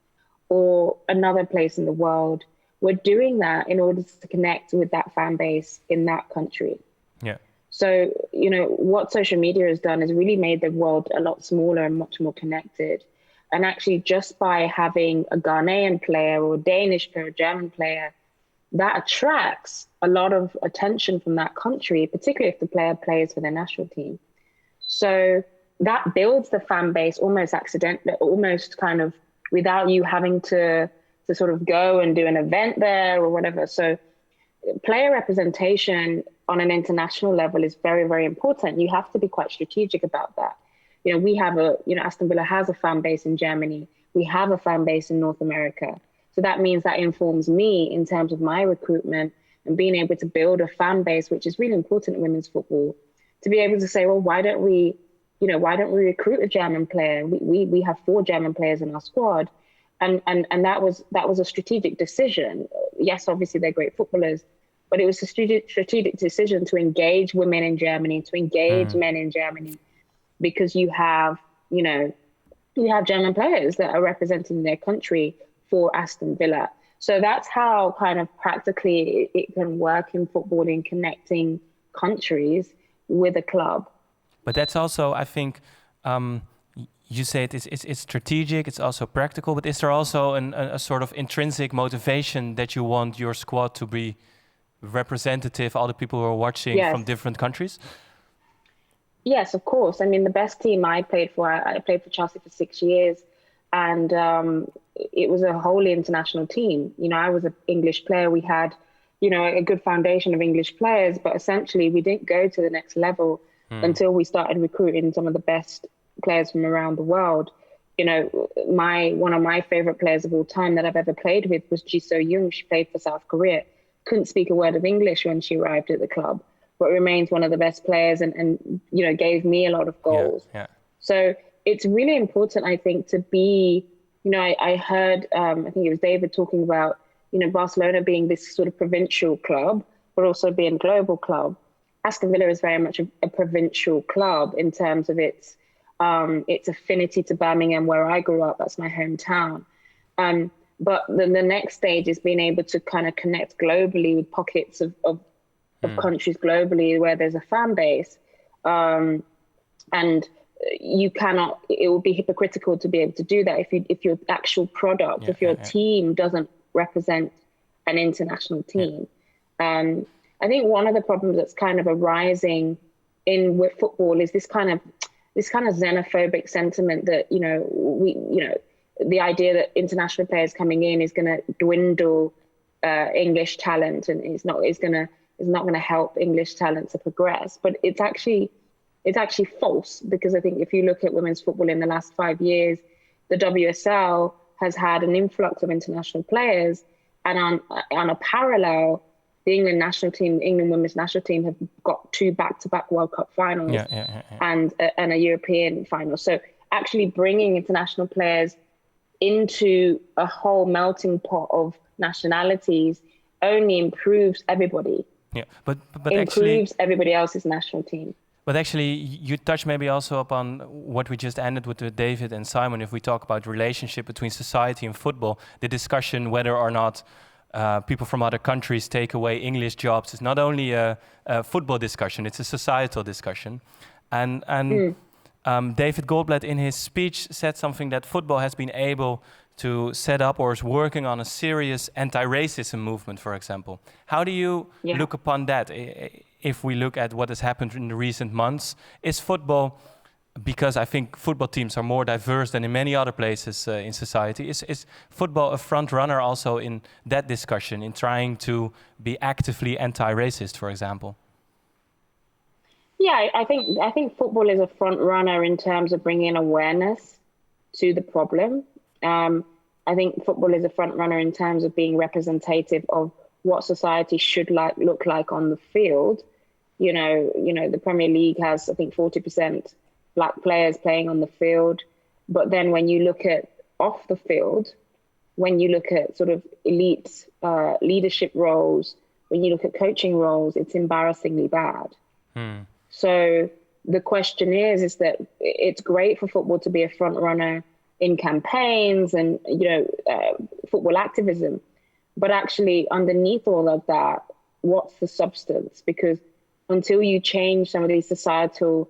or another place in the world, we're doing that in order to connect with that fan base in that country. Yeah. So, you know, what social media has done is really made the world a lot smaller and much more connected. And actually, just by having a Ghanaian player or a Danish player, or German player, that attracts a lot of attention from that country, particularly if the player plays for their national team. So that builds the fan base almost accidentally, almost kind of without you having to sort of go and do an event there or whatever. So player representation on an international level is very, very important. You have to be quite strategic about that. You know, we have Aston Villa has a fan base in Germany. We have a fan base in North America. So that means that informs me in terms of my recruitment and being able to build a fan base, which is really important in women's football, to be able to say, well, why don't we recruit a German player? We have 4 German players in our squad. And that was a strategic decision. Yes, obviously they're great footballers, but it was a strategic decision to engage women in Germany, to engage men in Germany, because you have German players that are representing their country for Aston Villa. So that's how kind of practically it can work in football, in connecting countries with a club. But that's also, I think, you say it's strategic, it's also practical, but is there also a sort of intrinsic motivation that you want your squad to be representative, all the people who are watching from different countries? Yes, of course. I mean, the best team I played for Chelsea for 6 years, and it was a wholly international team. You know, I was an English player. We had, you know, a good foundation of English players, but essentially we didn't go to the next level until we started recruiting some of the best players from around the world. You know, one of my favorite players of all time that I've ever played with was Ji So-young. She played for South Korea. Couldn't speak a word of English when she arrived at the club, but remains one of the best players and you know, gave me a lot of goals. Yeah. So it's really important, I think, to be, you know, I heard, I think it was David talking about, you know, Barcelona being this sort of provincial club, but also being a global club. Aston Villa is very much a provincial club in terms of its affinity to Birmingham, where I grew up. That's my hometown. But the next stage is being able to kind of connect globally with pockets of countries globally where there's a fan base. And you cannot, it would be hypocritical to be able to do that if your actual product, if your team doesn't represent an international team. I think one of the problems that's kind of arising with football is this kind of xenophobic sentiment that, you know, the idea that international players coming in is going to dwindle English talent and is not going to help English talent to progress. But it's actually false, because I think if you look at women's football in the last 5 years, the WSL has had an influx of international players, and on a parallel, the England women's national team have got 2 back-to-back World Cup finals and a European final. So actually bringing international players into a whole melting pot of nationalities only improves everybody. Yeah, but improves everybody else's national team. But actually, you touch maybe also upon what we just ended with David and Simon. If we talk about relationship between society and football, the discussion whether or not people from other countries take away English jobs is not only a football discussion; it's a societal discussion. And David Goldblatt, in his speech, said something that football has been able to set up or is working on a serious anti-racism movement, for example. How do you look upon that? If we look at what has happened in the recent months, is football, because I think football teams are more diverse than in many other places in society, is football a front runner also in that discussion, in trying to be actively anti-racist, for example? Yeah, I think football is a front runner in terms of bringing awareness to the problem. I think football is a front runner in terms of being representative of what society should look like on the field. You know, the Premier League has, I think, 40% black players playing on the field. But then when you look at off the field, when you look at sort of elite leadership roles, when you look at coaching roles, it's embarrassingly bad. So the question is that it's great for football to be a front runner in campaigns and, football activism. But actually underneath all of that, what's the substance? Because until you change some of these societal,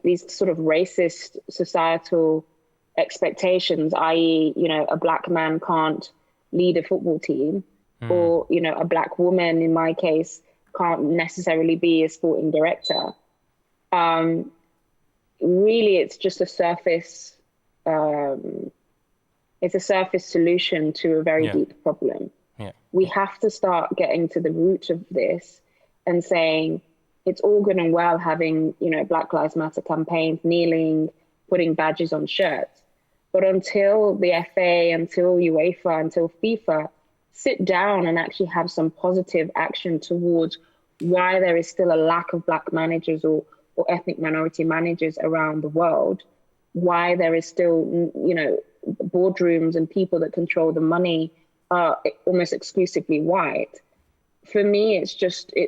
these sort of racist societal expectations, i.e., a black man can't lead a football team, or, a black woman, in my case, can't necessarily be a sporting director. Really, it's just a surface. It's a surface solution to a very deep problem. We have to start getting to the root of this and saying it's all good and well having, Black Lives Matter campaigns, kneeling, putting badges on shirts. But until the FA, until UEFA, until FIFA sit down and actually have some positive action towards why there is still a lack of black managers or ethnic minority managers around the world, why there is still, boardrooms and people that control the money are almost exclusively white. For me, it's just a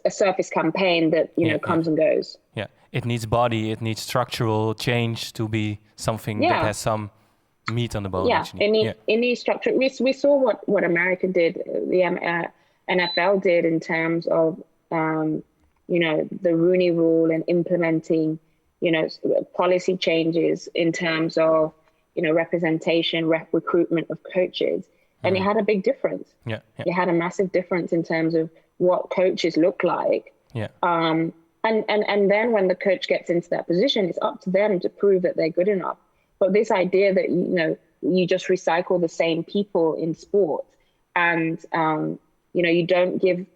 surface campaign that comes and goes. Yeah, it needs body, it needs structural change to be something that has some meat on the bone. It needs structure. We saw what America did, the NFL did in terms of the Rooney Rule and implementing policy changes in terms of representation, recruitment of coaches, and it had a big difference. It had a massive difference in terms of what coaches look like. And then when the coach gets into that position, it's up to them to prove that they're good enough. But this idea that you just recycle the same people in sport, and you don't give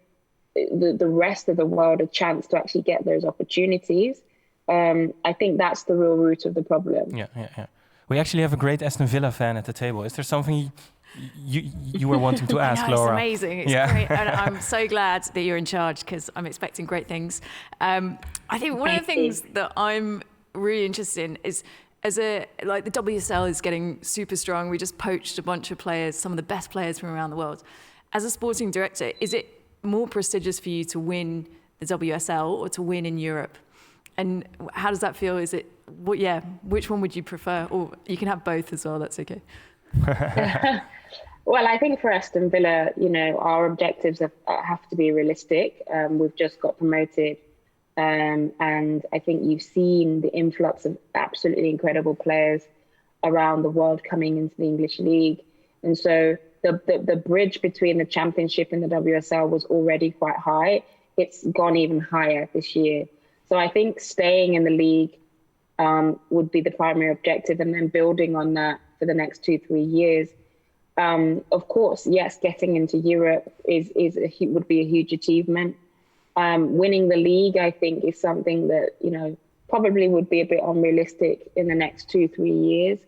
the rest of the world a chance to actually get those opportunities. I think that's the real root of the problem. Yeah. We actually have a great Aston Villa fan at the table. Is there something you were wanting to ask, Laura? It's amazing. It's great. And I'm so glad that you're in charge because I'm expecting great things. I think one of the things that I'm really interested in is the WSL is getting super strong. We just poached a bunch of players, some of the best players from around the world. As a sporting director, is it more prestigious for you to win the WSL or to win in Europe? And how does that feel? Is it, which one would you prefer? Or you can have both as well, that's okay. Well, I think for Aston Villa, our objectives have to be realistic. We've just got promoted. And I think you've seen the influx of absolutely incredible players around the world coming into the English league. And so the bridge between the Championship and the WSL was already quite high. It's gone even higher this year. So I think staying in the league would be the primary objective, and then building on that for the next 2-3 years. Of course, yes, getting into Europe would be a huge achievement. Winning the league, I think, is something that probably would be a bit unrealistic in the next 2-3 years.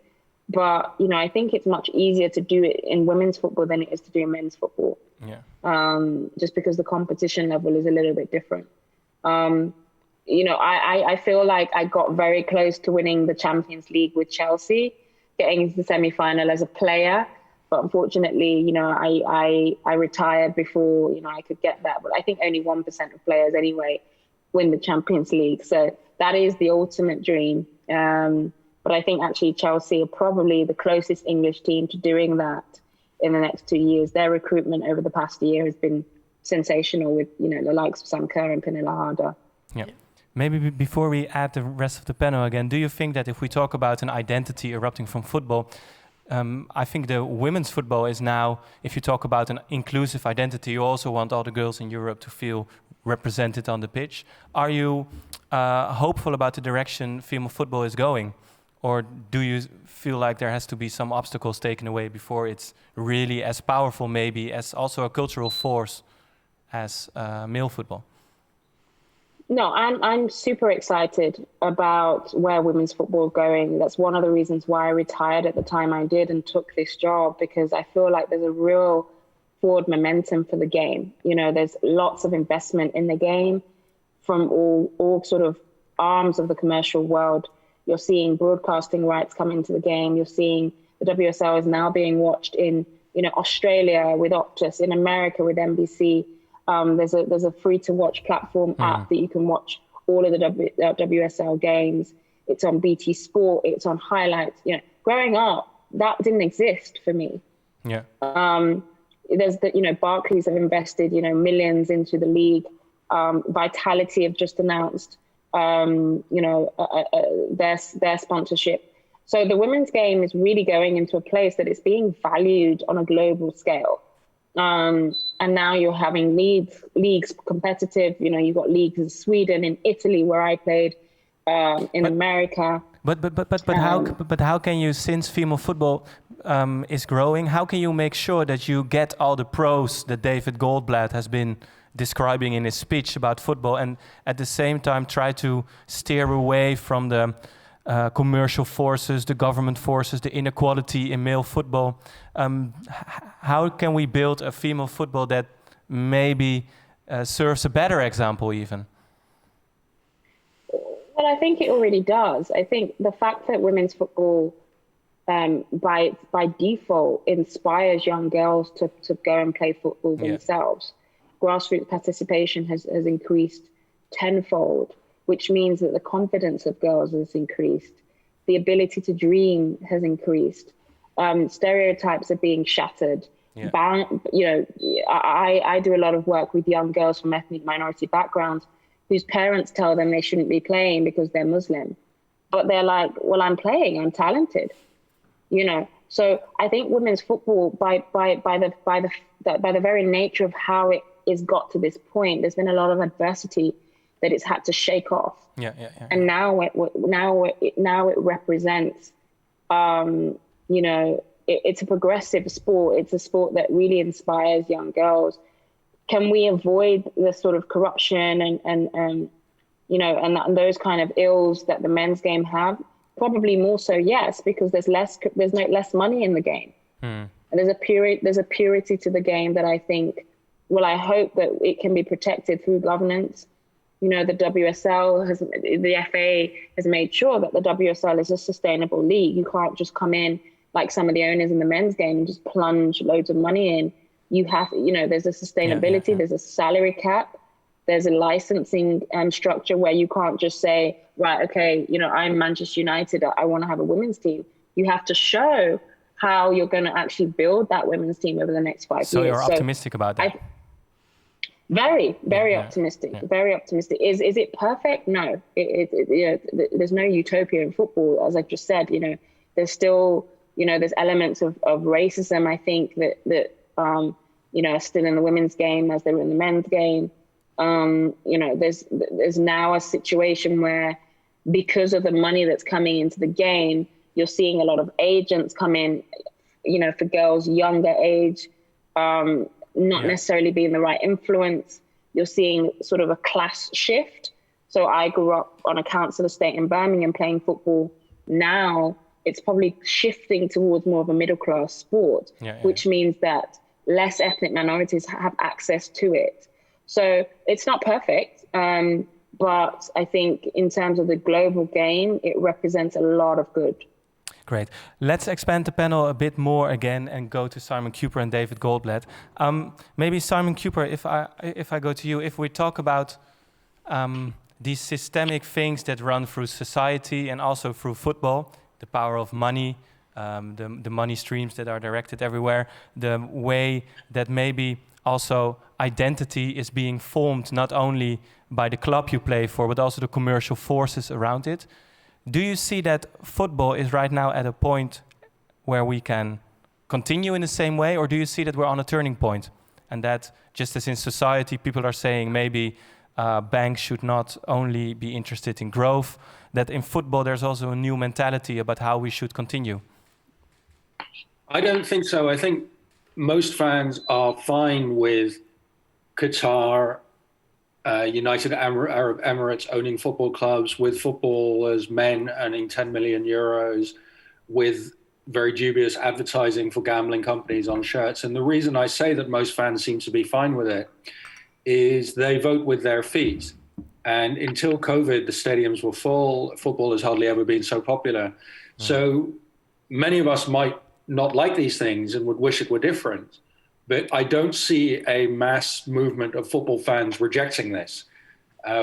But I think it's much easier to do it in women's football than it is to do in men's football. Just because the competition level is a little bit different. I feel like I got very close to winning the Champions League with Chelsea, getting into the semi-final as a player. But unfortunately, I retired before, I could get that. But I think only 1% of players anyway win the Champions League. So that is the ultimate dream. But I think actually Chelsea are probably the closest English team to doing that in the next 2 years. Their recruitment over the past year has been sensational with, the likes of Sam Kerr and Pernilla Harder. Yeah. Maybe before we add the rest of the panel again, do you think that if we talk about an identity erupting from football, I think the women's football is now, if you talk about an inclusive identity, you also want all the girls in Europe to feel represented on the pitch. Are you hopeful about the direction female football is going? Or do you feel like there has to be some obstacles taken away before it's really as powerful, maybe, as also a cultural force as male football? No, I'm super excited about where women's football is going. That's one of the reasons why I retired at the time I did and took this job, because I feel like there's a real forward momentum for the game. There's lots of investment in the game from all sort of arms of the commercial world. You're seeing broadcasting rights come into the game. You're seeing The WSL is now being watched in, Australia with Optus, in America with NBC. There's a free to watch platform app that you can watch all of the WSL games. It's on BT Sport. It's on highlights. Growing up, that didn't exist for me. Yeah. There's Barclays have invested, millions into the league. Vitality have just announced, their sponsorship. So the women's game is really going into a place that it's being valued on a global scale. And now you're having leagues competitive. You've got leagues in Sweden, in Italy, where I played, in America. But how can you, since female football is growing, how can you make sure that you get all the pros that David Goldblatt has been describing in his speech about football, and at the same time try to steer away from the commercial forces, the government forces, the inequality in male football? How can we build a female football that maybe serves a better example even? Well, I think it already does. I think the fact that women's football, by default, inspires young girls to go and play football themselves. Grassroots participation has increased tenfold, which means that the confidence of girls has increased. The ability to dream has increased. Stereotypes are being shattered. Yeah. I do a lot of work with young girls from ethnic minority backgrounds whose parents tell them they shouldn't be playing because they're Muslim. But they're like, well, I'm playing, I'm talented. So I think women's football, by the very nature of how it is got to this point, there's been a lot of adversity that it's had to shake off. Yeah. And now it represents, it's a progressive sport. It's a sport that really inspires young girls. Can we avoid the sort of corruption and those kind of ills that the men's game have? Probably more so, yes, because there's less money in the game. And there's a purity to the game that I think, I hope that it can be protected through governance. The WSL the FA has made sure that the WSL is a sustainable league. You can't just come in like some of the owners in the men's game and just plunge loads of money in. You have, there's a sustainability, there's a salary cap, there's a licensing structure where you can't just say, right, okay, I'm Manchester United, I want to have a women's team. You have to show how you're going to actually build that women's team over the next 5 years. So you're optimistic about that? Very, very optimistic. Very optimistic. Is it perfect? No. There's no utopia in football, as I've just said. There's still, there's elements of racism. I think that are still in the women's game as they were in the men's game. There's now a situation where, because of the money that's coming into the game, you're seeing a lot of agents come in, for girls younger age. Not necessarily being the right influence. You're seeing sort of a class shift. So I grew up on a council estate in Birmingham playing football. Now it's probably shifting towards more of a middle class sport, which means that less ethnic minorities have access to it. So it's not perfect, but I think in terms of the global game, it represents a lot of good. Great. Let's expand the panel a bit more again and go to Simon Kuper and David Goldblatt. Maybe Simon Kuper, if I go to you, if we talk about these systemic things that run through society and also through football, the power of money, the money streams that are directed everywhere, the way that maybe also identity is being formed not only by the club you play for, but also the commercial forces around it. Do you see that football is right now at a point where we can continue in the same way, or do you see that we're on a turning point? And that just as in society, people are saying maybe banks should not only be interested in growth, that in football there's also a new mentality about how we should continue? I don't think so. I think most fans are fine with Qatar, United Arab Emirates owning football clubs, with footballers, men earning 10 million euros, with very dubious advertising for gambling companies on shirts. And the reason I say that most fans seem to be fine with it is they vote with their feet. And until COVID, the stadiums were full. Football has hardly ever been so popular. So many of us might not like these things and would wish it were different. But I don't see a mass movement of football fans rejecting this.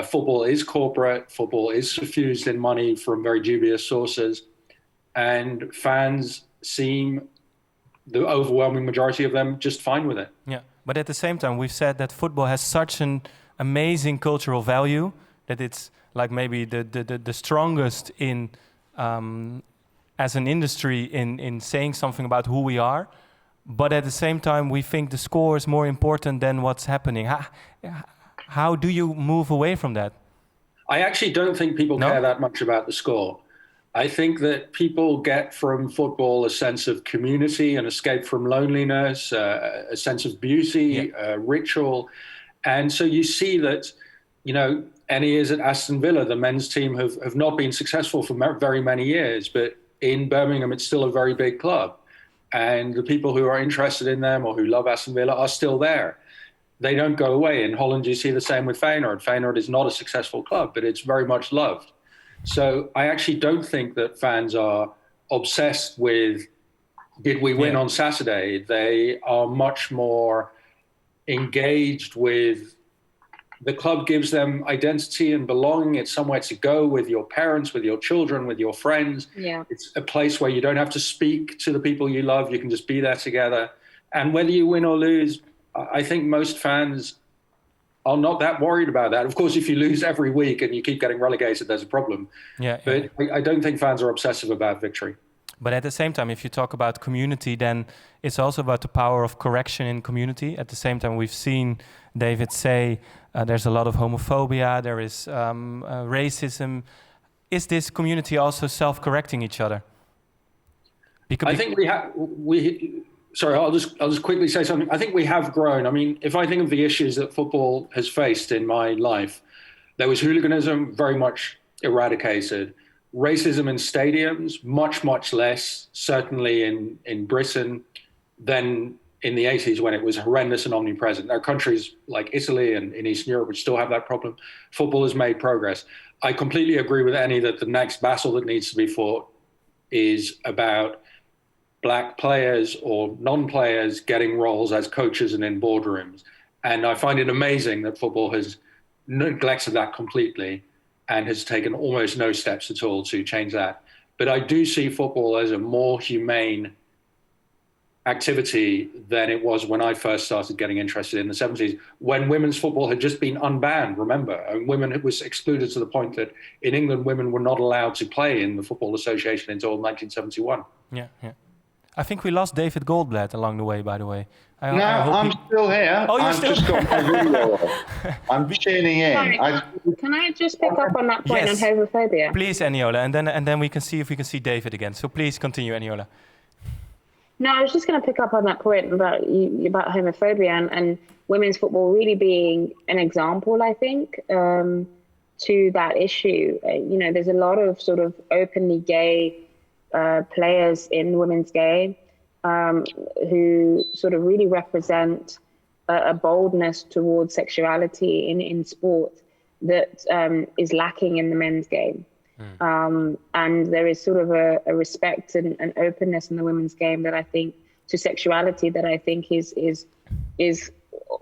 Football is corporate, football is suffused in money from very dubious sources, and fans seem, the overwhelming majority of them, just fine with it. Yeah, but at the same time, we've said that football has such an amazing cultural value that it's like maybe the strongest in as an industry in saying something about who we are. But at the same time, we think the score is more important than what's happening. How do you move away from that? I actually don't think people care that much about the score. I think that people get from football a sense of community, an escape from loneliness, a sense of beauty, ritual. And so you see that, you know, any years at Aston Villa, the men's team have not been successful for very many years, but in Birmingham, it's still a very big club. And the people who are interested in them or who love Aston Villa are still there. They don't go away. In Holland, you see the same with Feyenoord. Feyenoord is not a successful club, but it's very much loved. So I actually don't think that fans are obsessed with, did we win on Saturday? They are much more engaged with, the club gives them identity and belonging. It's somewhere to go with your parents, with your children, with your friends. Yeah. It's a place where you don't have to speak to the people you love. You can just be there together. And whether you win or lose, I think most fans are not that worried about that. Of course, if you lose every week and you keep getting relegated, there's a problem. But I don't think fans are obsessive about victory. But at the same time, if you talk about community, then it's also about the power of correction in community. At the same time, we've seen David say there's a lot of homophobia, there is racism. Is this community also self-correcting each other? I think sorry, I'll just quickly say something. I think we have grown. I mean, if I think of the issues that football has faced in my life, there was hooliganism, very much eradicated. Racism in stadiums, much, much less, certainly in Britain, than in the 80s when it was horrendous and omnipresent. There are countries like Italy and in Eastern Europe which still have that problem. Football has made progress. I completely agree with Annie that the next battle that needs to be fought is about black players or non-players getting roles as coaches and in boardrooms. And I find it amazing that football has neglected that completely and has taken almost no steps at all to change that. But I do see football as a more humane activity than it was when I first started getting interested in the 70s, when women's football had just been unbanned, remember? And women was excluded to the point that in England, women were not allowed to play in the Football Association until 1971. Yeah. I think we lost David Goldblatt along the way, by the way. I'm still here. Oh, I've just got my video on. I'm tuning in. Sorry, can I just pick up on that point on homophobia? Please, Eniola, and then we can see if we can see David again. So please continue, Eniola. No, I was just going to pick up on that point about homophobia and women's football really being an example, I think, to that issue. There's a lot of sort of openly gay players in the women's game who sort of really represent a boldness towards sexuality in sport that is lacking in the men's game. And there is sort of a respect and openness in the women's game that I think to sexuality that I think is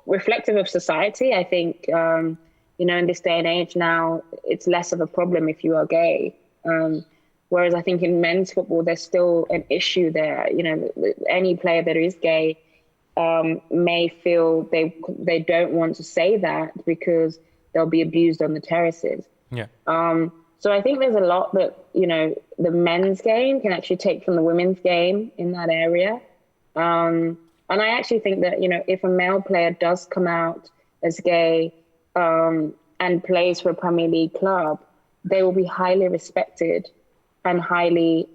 reflective of society. I think, in this day and age now, it's less of a problem if you are gay. Whereas I think in men's football, there's still an issue there. Any player that is gay may feel they don't want to say that because they'll be abused on the terraces. Yeah. So I think there's a lot that, the men's game can actually take from the women's game in that area. And I actually think that, if a male player does come out as gay and plays for a Premier League club, they will be highly respected and highly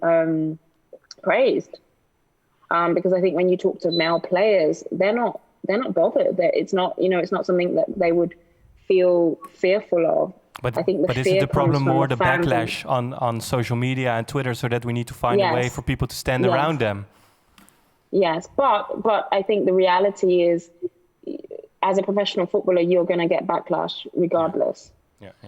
praised. Because I think when you talk to male players, they're not bothered. It's not something that they would feel fearful of. But, I think isn't the problem more the backlash on social media and Twitter, so that we need to find a way for people to stand around them? Yes, but I think the reality is, as a professional footballer, you're going to get backlash regardless.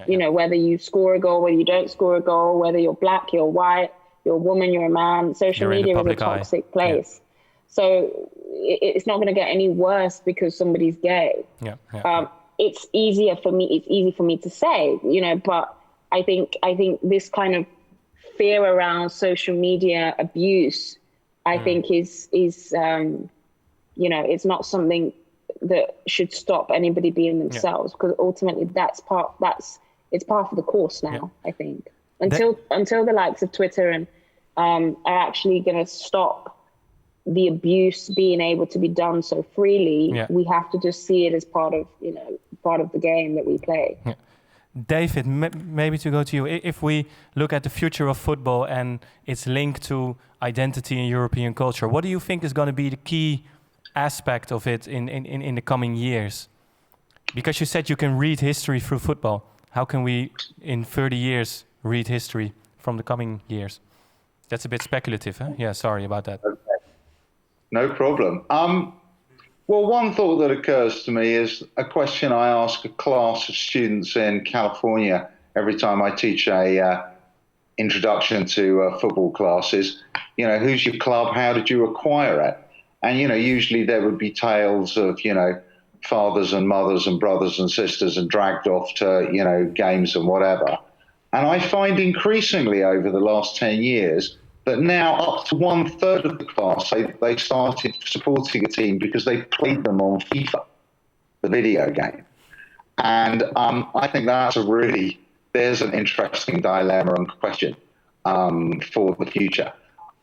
Whether you score a goal, whether you don't score a goal, whether you're black, you're white, you're a woman, you're a man. Social media is a toxic place. Yeah. So it's not going to get any worse because somebody's gay. It's easier for me. It's easy for me to say, but I think this kind of fear around social media abuse, I think is it's not something that should stop anybody being themselves, because ultimately it's part of the course now. I think until the likes of Twitter and are actually going to stop the abuse being able to be done so freely, we have to just see it as part of the game that we play. David, maybe to go to you, if we look at the future of football and its link to identity and European culture, what do you think is going to be the key aspect of it in the coming years? Because you said you can read history through football. How can we, in 30 years, read history from the coming years? That's a bit speculative, huh? Yeah, sorry about that. Okay. No problem. Well, one thought that occurs to me is a question I ask a class of students in California every time I teach a introduction to football classes. Who's your club? How did you acquire it? And, usually there would be tales of, fathers and mothers and brothers and sisters and dragged off to, games and whatever. And I find increasingly over the last 10 years that now up to 1/3 of the class, they started supporting a team because they played them on FIFA, the video game. And I think there's an interesting dilemma and question for the future,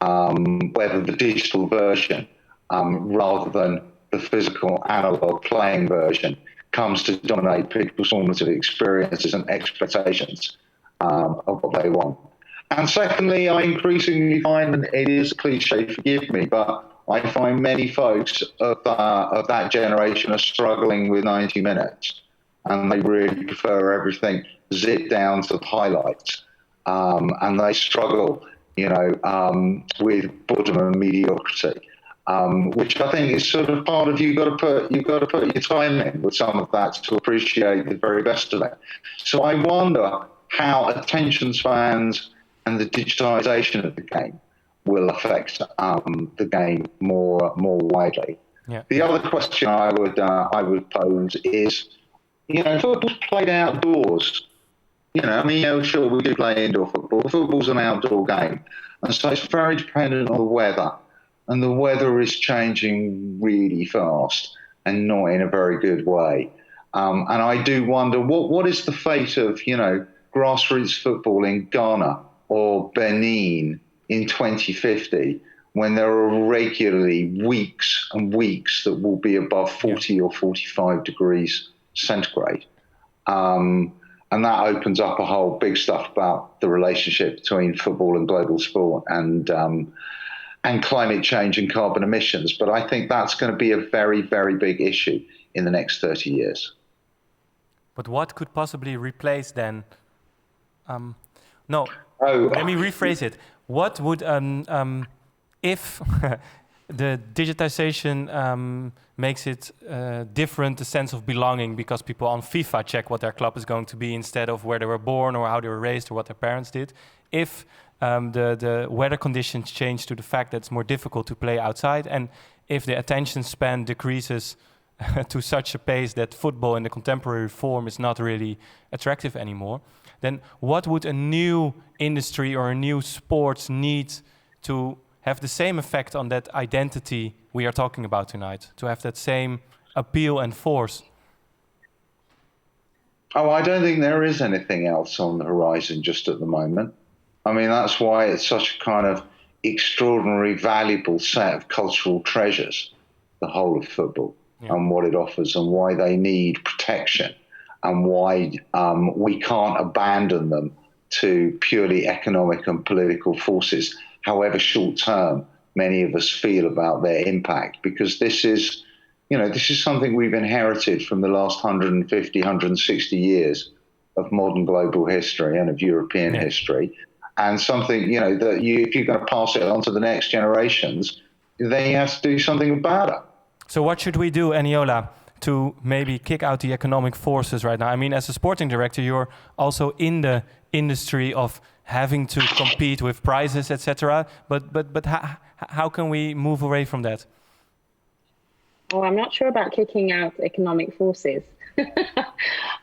whether the digital version, rather than the physical analog playing version, comes to dominate people's formative experiences and expectations of what they want. And secondly, I increasingly find, and it is a cliche, forgive me, but I find many folks of that generation are struggling with 90 minutes, and they really prefer everything zipped down to the highlights, and they struggle, with boredom and mediocrity, which I think is sort of part of you've got to put your time in with some of that to appreciate the very best of it. So I wonder how attention spans and the digitization of the game will affect the game more widely. Yeah. The other question I would pose is, football's played outdoors. Sure, we do play indoor football. Football's an outdoor game, and so it's very dependent on the weather, and the weather is changing really fast and not in a very good way. And I do wonder what is the fate of grassroots football in Ghana or Benin in 2050, when there are regularly weeks and weeks that will be above 40 or 45 degrees centigrade. And that opens up a whole big stuff about the relationship between football and global sport and climate change and carbon emissions. But I think that's going to be a very, very big issue in the next 30 years. But what could possibly replace then? Let me rephrase it. What would, if the digitization makes it different, the sense of belonging, because people on FIFA check what their club is going to be instead of where they were born or how they were raised or what their parents did. If the weather conditions change to the fact that it's more difficult to play outside, and if the attention span decreases to such a pace that football in the contemporary form is not really attractive anymore, then what would a new industry or a new sport need to have the same effect on that identity we are talking about tonight, to have that same appeal and force? Oh, I don't think there is anything else on the horizon just at the moment. I mean, that's why it's such a kind of extraordinary, valuable set of cultural treasures, the whole of football, and what it offers and why they need protection, and why we can't abandon them to purely economic and political forces, however short-term many of us feel about their impact, because this is something we've inherited from the last 150, 160 years of modern global history and of European history, and something, that if you're going to pass it on to the next generations, then you have to do something about it. So what should we do, Eniola, to maybe kick out the economic forces right now? I mean, as a sporting director, you're also in the industry of having to compete with prizes, etc. But how can we move away from that? Well, I'm not sure about kicking out economic forces.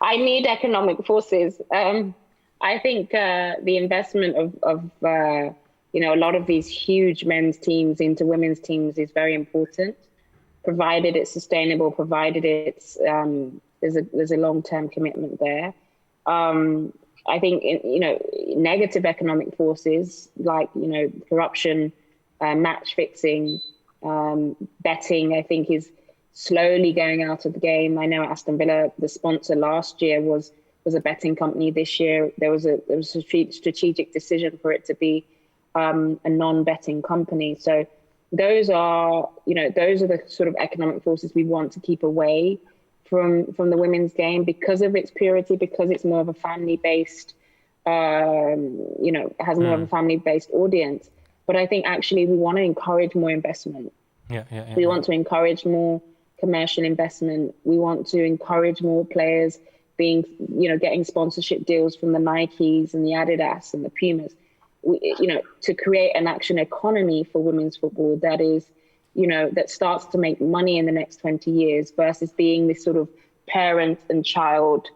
I need economic forces. I think the investment of a lot of these huge men's teams into women's teams is very important, provided it's sustainable, provided it's there's a long-term commitment there. I think negative economic forces like corruption, match fixing, betting, I think is slowly going out of the game. I know Aston Villa, the sponsor last year was a betting company. This year there was a strategic decision for it to be a non-betting company. So those are the sort of economic forces we want to keep away from the women's game because of its purity, because it's more of a family-based, has more of a family-based audience. But I think actually we want to encourage more investment. We want to encourage more commercial investment. We want to encourage more players getting sponsorship deals from the Nikes and the Adidas and the Pumas, to create an action economy for women's football that is, that starts to make money in the next 20 years versus being this sort of parent and child,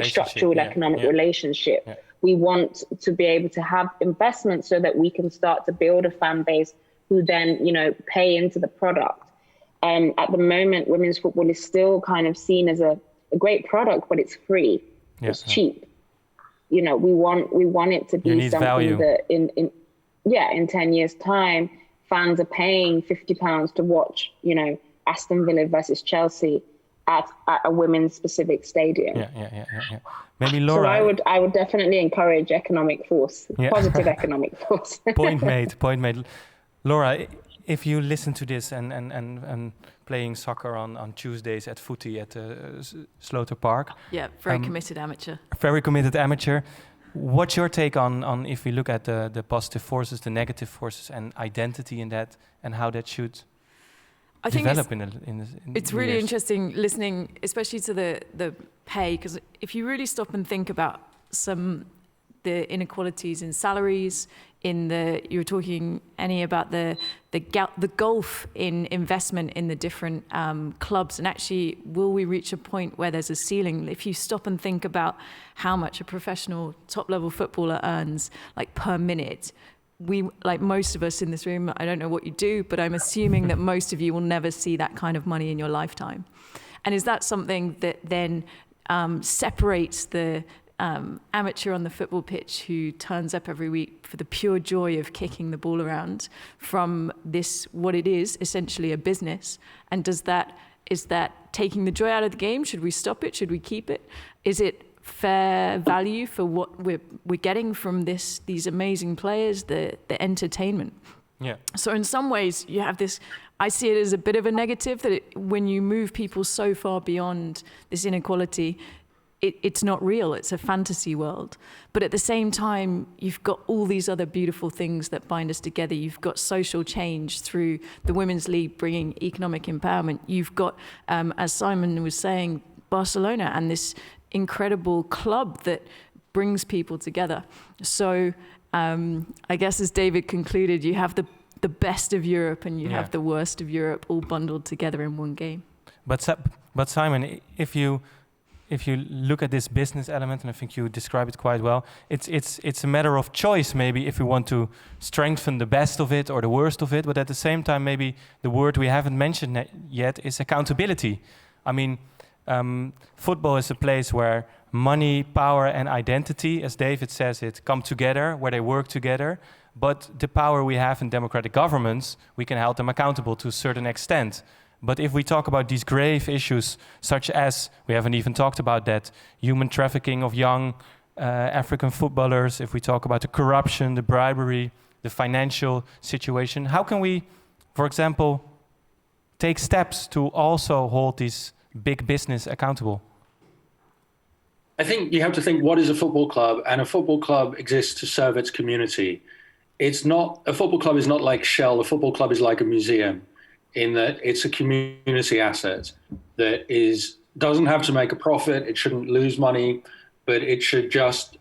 structural economic relationship. Yeah. We want to be able to have investment so that we can start to build a fan base who then, pay into the product. At the moment, women's football is still kind of seen as a great product, but it's free. Yeah. It's cheap. We want it to be something value. That in 10 years' time, fans are paying £50 to watch, Aston Villa versus Chelsea at a women's specific stadium. Yeah. Maybe Laura. So I would definitely encourage economic force, positive economic force. Point made. Laura, if you listen to this and playing soccer on Tuesdays at footy at Sloter Park. Yeah, very committed amateur. Very committed amateur. What's your take on if we look at the positive forces, the negative forces, and identity in that, and how that should develop in it's really years. Interesting listening, especially to the pay, because if you really stop and think about the inequalities in salaries, you were talking, Annie, about the gulf in investment in the different clubs, and actually, will we reach a point where there's a ceiling? If you stop and think about how much a professional top-level footballer earns, like per minute, like most of us in this room, I don't know what you do, but I'm assuming that most of you will never see that kind of money in your lifetime. And is that something that then separates the amateur on the football pitch who turns up every week for the pure joy of kicking the ball around from this, what it is, essentially a business? And is that taking the joy out of the game? Should we stop it? Should we keep it? Is it fair value for what we're getting from these amazing players, the entertainment? Yeah. So in some ways you have this, I see it as a bit of a negative that when you move people so far beyond this inequality, it's not real, it's a fantasy world. But at the same time, you've got all these other beautiful things that bind us together. You've got social change through the Women's League bringing economic empowerment. You've got, as Simon was saying, Barcelona and this incredible club that brings people together. So I guess as David concluded, you have the best of Europe and you have the worst of Europe all bundled together in one game. But Simon, if you look at this business element, and I think you describe it quite well, it's a matter of choice maybe if we want to strengthen the best of it or the worst of it, but at the same time maybe the word we haven't mentioned yet is accountability. I mean, football is a place where money, power and identity, as David says it, come together, where they work together, but the power we have in democratic governments, we can hold them accountable to a certain extent. But if we talk about these grave issues, such as, we haven't even talked about that, human trafficking of young African footballers, if we talk about the corruption, the bribery, the financial situation, how can we, for example, take steps to also hold these big business accountable? I think you have to think, what is a football club? And a football club exists to serve its community. A football club is not like Shell, a football club is like a museum, in that it's a community asset that doesn't have to make a profit, it shouldn't lose money, but it should just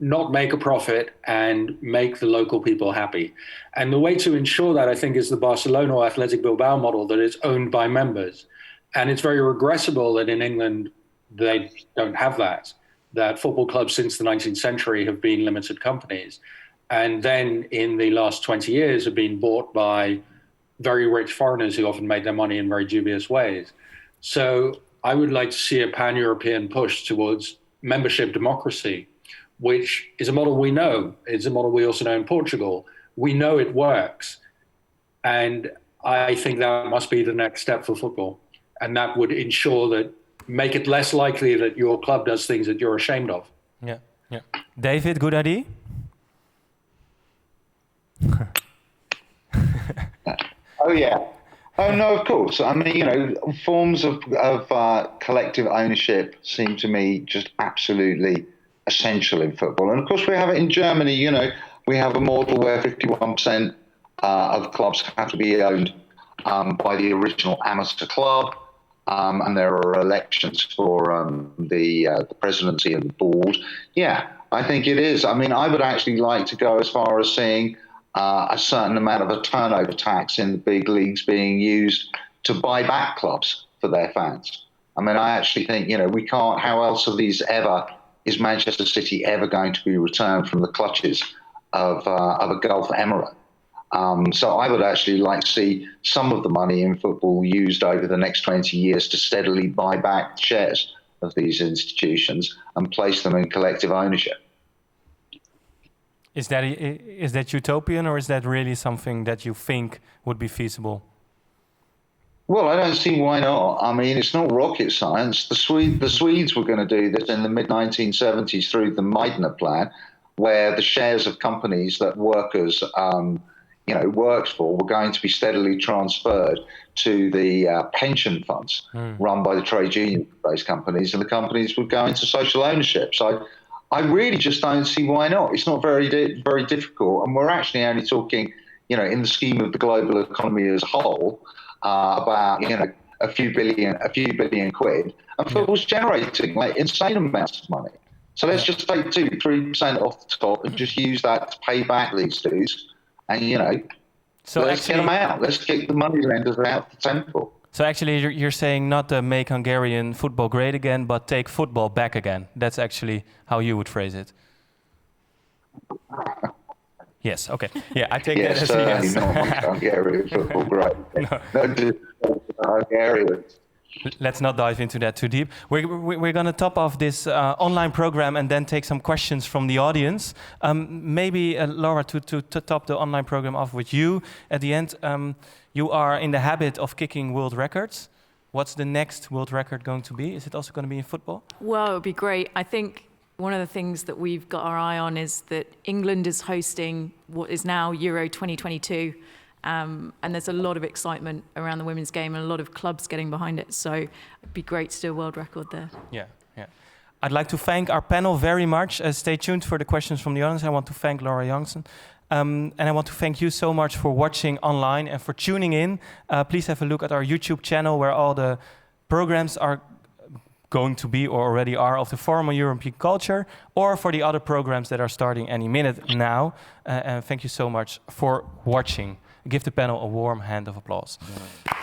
not make a profit and make the local people happy. And the way to ensure that, I think, is the Barcelona or Athletic Bilbao model that is owned by members. And it's very regrettable that in England they don't have that football clubs since the 19th century have been limited companies. And then in the last 20 years have been bought by very rich foreigners who often made their money in very dubious ways. So I would like to see a pan-European push towards membership democracy, which is a model we know. It's a model we also know in Portugal. We know it works. And I think that must be the next step for football. And that would ensure that, make it less likely that your club does things that you're ashamed of. Yeah, yeah. David, good idea? Oh, yeah. Oh, no, of course. I mean, forms of collective ownership seem to me just absolutely essential in football. And of course, we have it in Germany. We have a model where 51% of clubs have to be owned by the original amateur club. And there are elections for the presidency and the board. Yeah, I think it is. I mean, I would actually like to go as far as seeing a certain amount of a turnover tax in the big leagues being used to buy back clubs for their fans. I mean, I actually think, we can't, how else is Manchester City ever going to be returned from the clutches of a Gulf emirate? So I would actually like to see some of the money in football used over the next 20 years to steadily buy back shares of these institutions and place them in collective ownership. Is that utopian, or is that really something that you think would be feasible? Well, I don't see why not. I mean, it's not rocket science. The Swedes were going to do this in the mid-1970s through the Meidner Plan, where the shares of companies that workers worked for were going to be steadily transferred to the pension funds run by the trade union-based companies, and the companies would go into social ownership. So I really just don't see why not. It's not very difficult, and we're actually only talking, in the scheme of the global economy as a whole, about a few billion quid, and football's generating insane amounts of money. So let's just take 2-3% off the top and just use that to pay back these dues. And, so let's get them out. Let's get the money lenders out the temple. So actually, you're saying not to make Hungarian football great again, but take football back again. That's actually how you would phrase it. Yes, okay. Yeah, I take that as a yes. Not Hungarian football great. No, just Hungarians. Let's not dive into that too deep. We're going to top off this online program and then take some questions from the audience. Maybe, Laura, to top the online program off with you at the end. You are in the habit of kicking world records. What's the next world record going to be? Is it also going to be in football? Well, it would be great. I think one of the things that we've got our eye on is that England is hosting what is now Euro 2022. And there's a lot of excitement around the women's game and a lot of clubs getting behind it. So it'd be great to do a world record there. Yeah. I'd like to thank our panel very much. Stay tuned for the questions from the audience. I want to thank Laura Jansen. And I want to thank you so much for watching online and for tuning in. Please have a look at our YouTube channel where all the programs are going to be or already are of the Forum on European Culture, or for the other programs that are starting any minute now. And thank you so much for watching. Give the panel a warm hand of applause. Yeah.